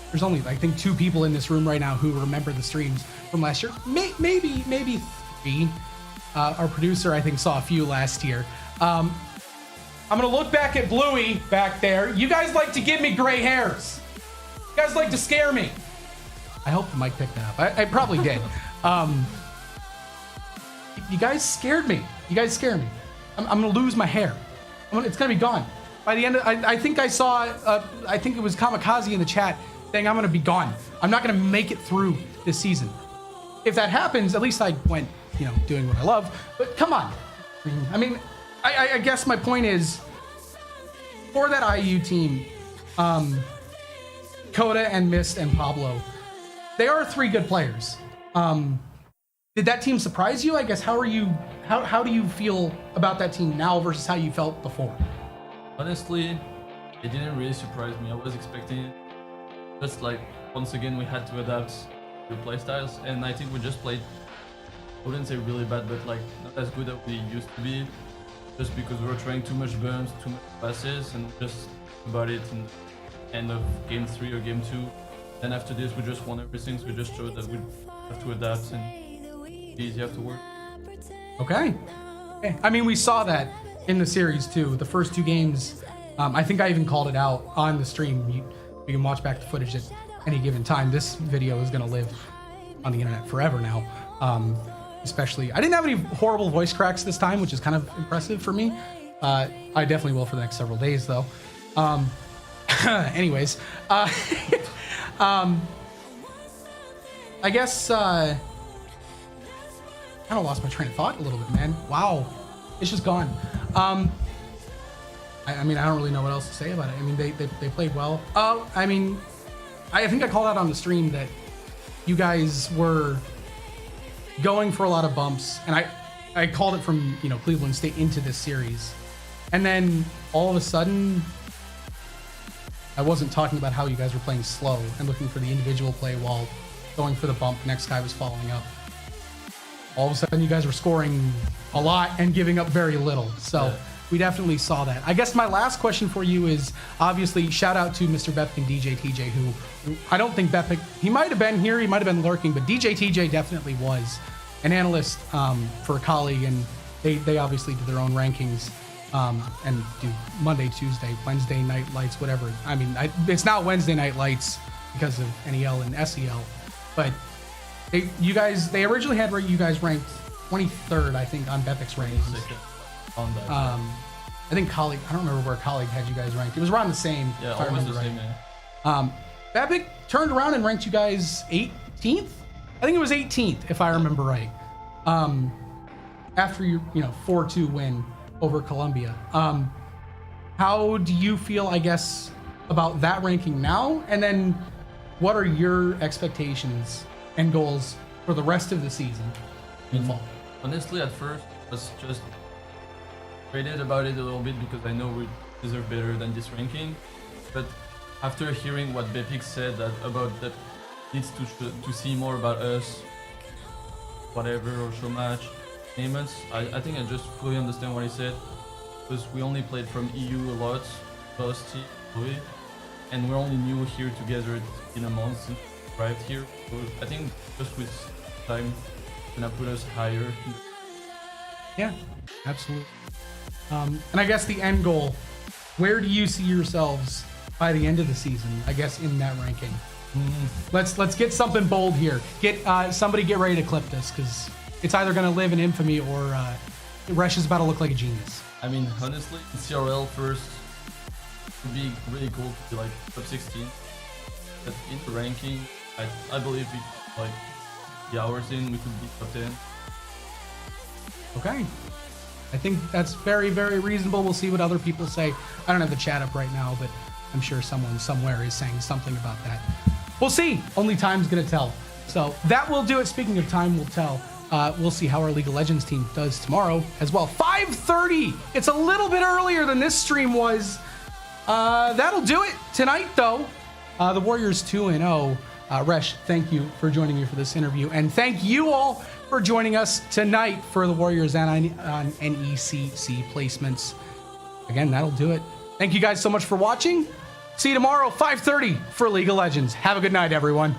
there's only I think 2 people in this room right now who remember the streams from last year. Maybe 3. Our producer I think saw a few last year. I'm gonna look back at Bluey back there. You guys like to give me gray hairs. You guys like to scare me. I hope the mic picked that up. I probably did. You guys scared me. You guys scared me. I'm gonna lose my hair. It's gonna be gone. By the end of, I think I saw, I think it was Kamikaze in the chat saying I'm gonna be gone. I'm not gonna make it through this season. If that happens, at least I went, doing what I love. But come on. I mean, I guess my point is, for that IU team, Coda and Mist and Pablo, they are 3 good players. Did that team surprise you? I guess how do you feel about that team now versus how you felt before? Honestly, it didn't really surprise me. I was expecting it. Just like once again we had to adapt the playstyles, and I think we just played, I wouldn't say really bad, but like not as good as we used to be, just because we were trying too much burns, too much passes, and just about it in the end of game 3 or game 2. Then after this we just won everything, so we just showed that we have to adapt and it's easy afterward. Okay. I mean, we saw that in the series too. The first 2 games, I think I even called it out on the stream. You can watch back the footage at any given time. This video is gonna live on the internet forever now. Especially, I didn't have any horrible voice cracks this time, which is kind of impressive for me. I definitely will for the next several days though. Anyways, I guess kind of lost my train of thought a little bit, man. Wow, it's just gone. I mean, I don't really know what else to say about it. I mean, they played well. I mean, I think I called out on the stream that you guys were going for a lot of bumps, and I called it from Cleveland State into this series, and then all of a sudden, I wasn't talking about how you guys were playing slow and looking for the individual play while going for the bump. Next guy was following up. All of a sudden, you guys were scoring a lot and giving up very little. So yeah, we definitely saw that. I guess my last question for you is, obviously, shout out to Mr. Beppick and DJ TJ, who I don't think Beppick, he might have been here, he might have been lurking, but DJ TJ definitely was an analyst for a colleague, and they obviously do their own rankings and do Monday, Tuesday, Wednesday night lights, whatever. I mean, it's not Wednesday night lights because of NEL and SEL, but they originally had you guys ranked 23rd, I think, on Beppick's rankings. On that. I think colleague, I don't remember where colleague had you guys ranked. It was around the same. Yeah, if I almost remember the same, right. yeah. Beppick turned around and ranked you guys 18th. I think it was 18th, if I remember right. After your 4-2 win over Columbia. how do you feel, I guess, about that ranking now? And then what are your expectations and goals for the rest of the season in fall? Honestly, at first, I was just frustrated about it a little bit because I know we deserve better than this ranking. But after hearing what Bepix said about that needs to see more about us, whatever, or show match, payments, I think I just fully understand what he said. Because we only played from EU a lot, plus Chloe, and we're only new here together in a month since we arrived here. So I think just with time, it's gonna put us higher. Yeah, absolutely. And I guess the end goal, where do you see yourselves by the end of the season, I guess, in that ranking? Let's get something bold here. Somebody get ready to clip this, because it's either going to live in infamy or Resh is about to look like a genius. I mean, honestly, in CRL first would be really cool to be like top 16. But in the ranking, I believe if like the hours in, we could be top 10. Okay. I think that's very, very reasonable. We'll see what other people say. I don't have the chat up right now, but I'm sure someone somewhere is saying something about that. We'll see. Only time's going to tell. So that will do it. Speaking of time will tell, we'll see how our League of Legends team does tomorrow as well. 5:30. It's a little bit earlier than this stream was. That'll do it tonight, though. The Warriors 2-0. Resh, thank you for joining me for this interview. And thank you all for joining us tonight for the Warriors on NECC placements. Again, that'll do it. Thank you guys so much for watching. See you tomorrow, 5:30 for League of Legends. Have a good night, everyone.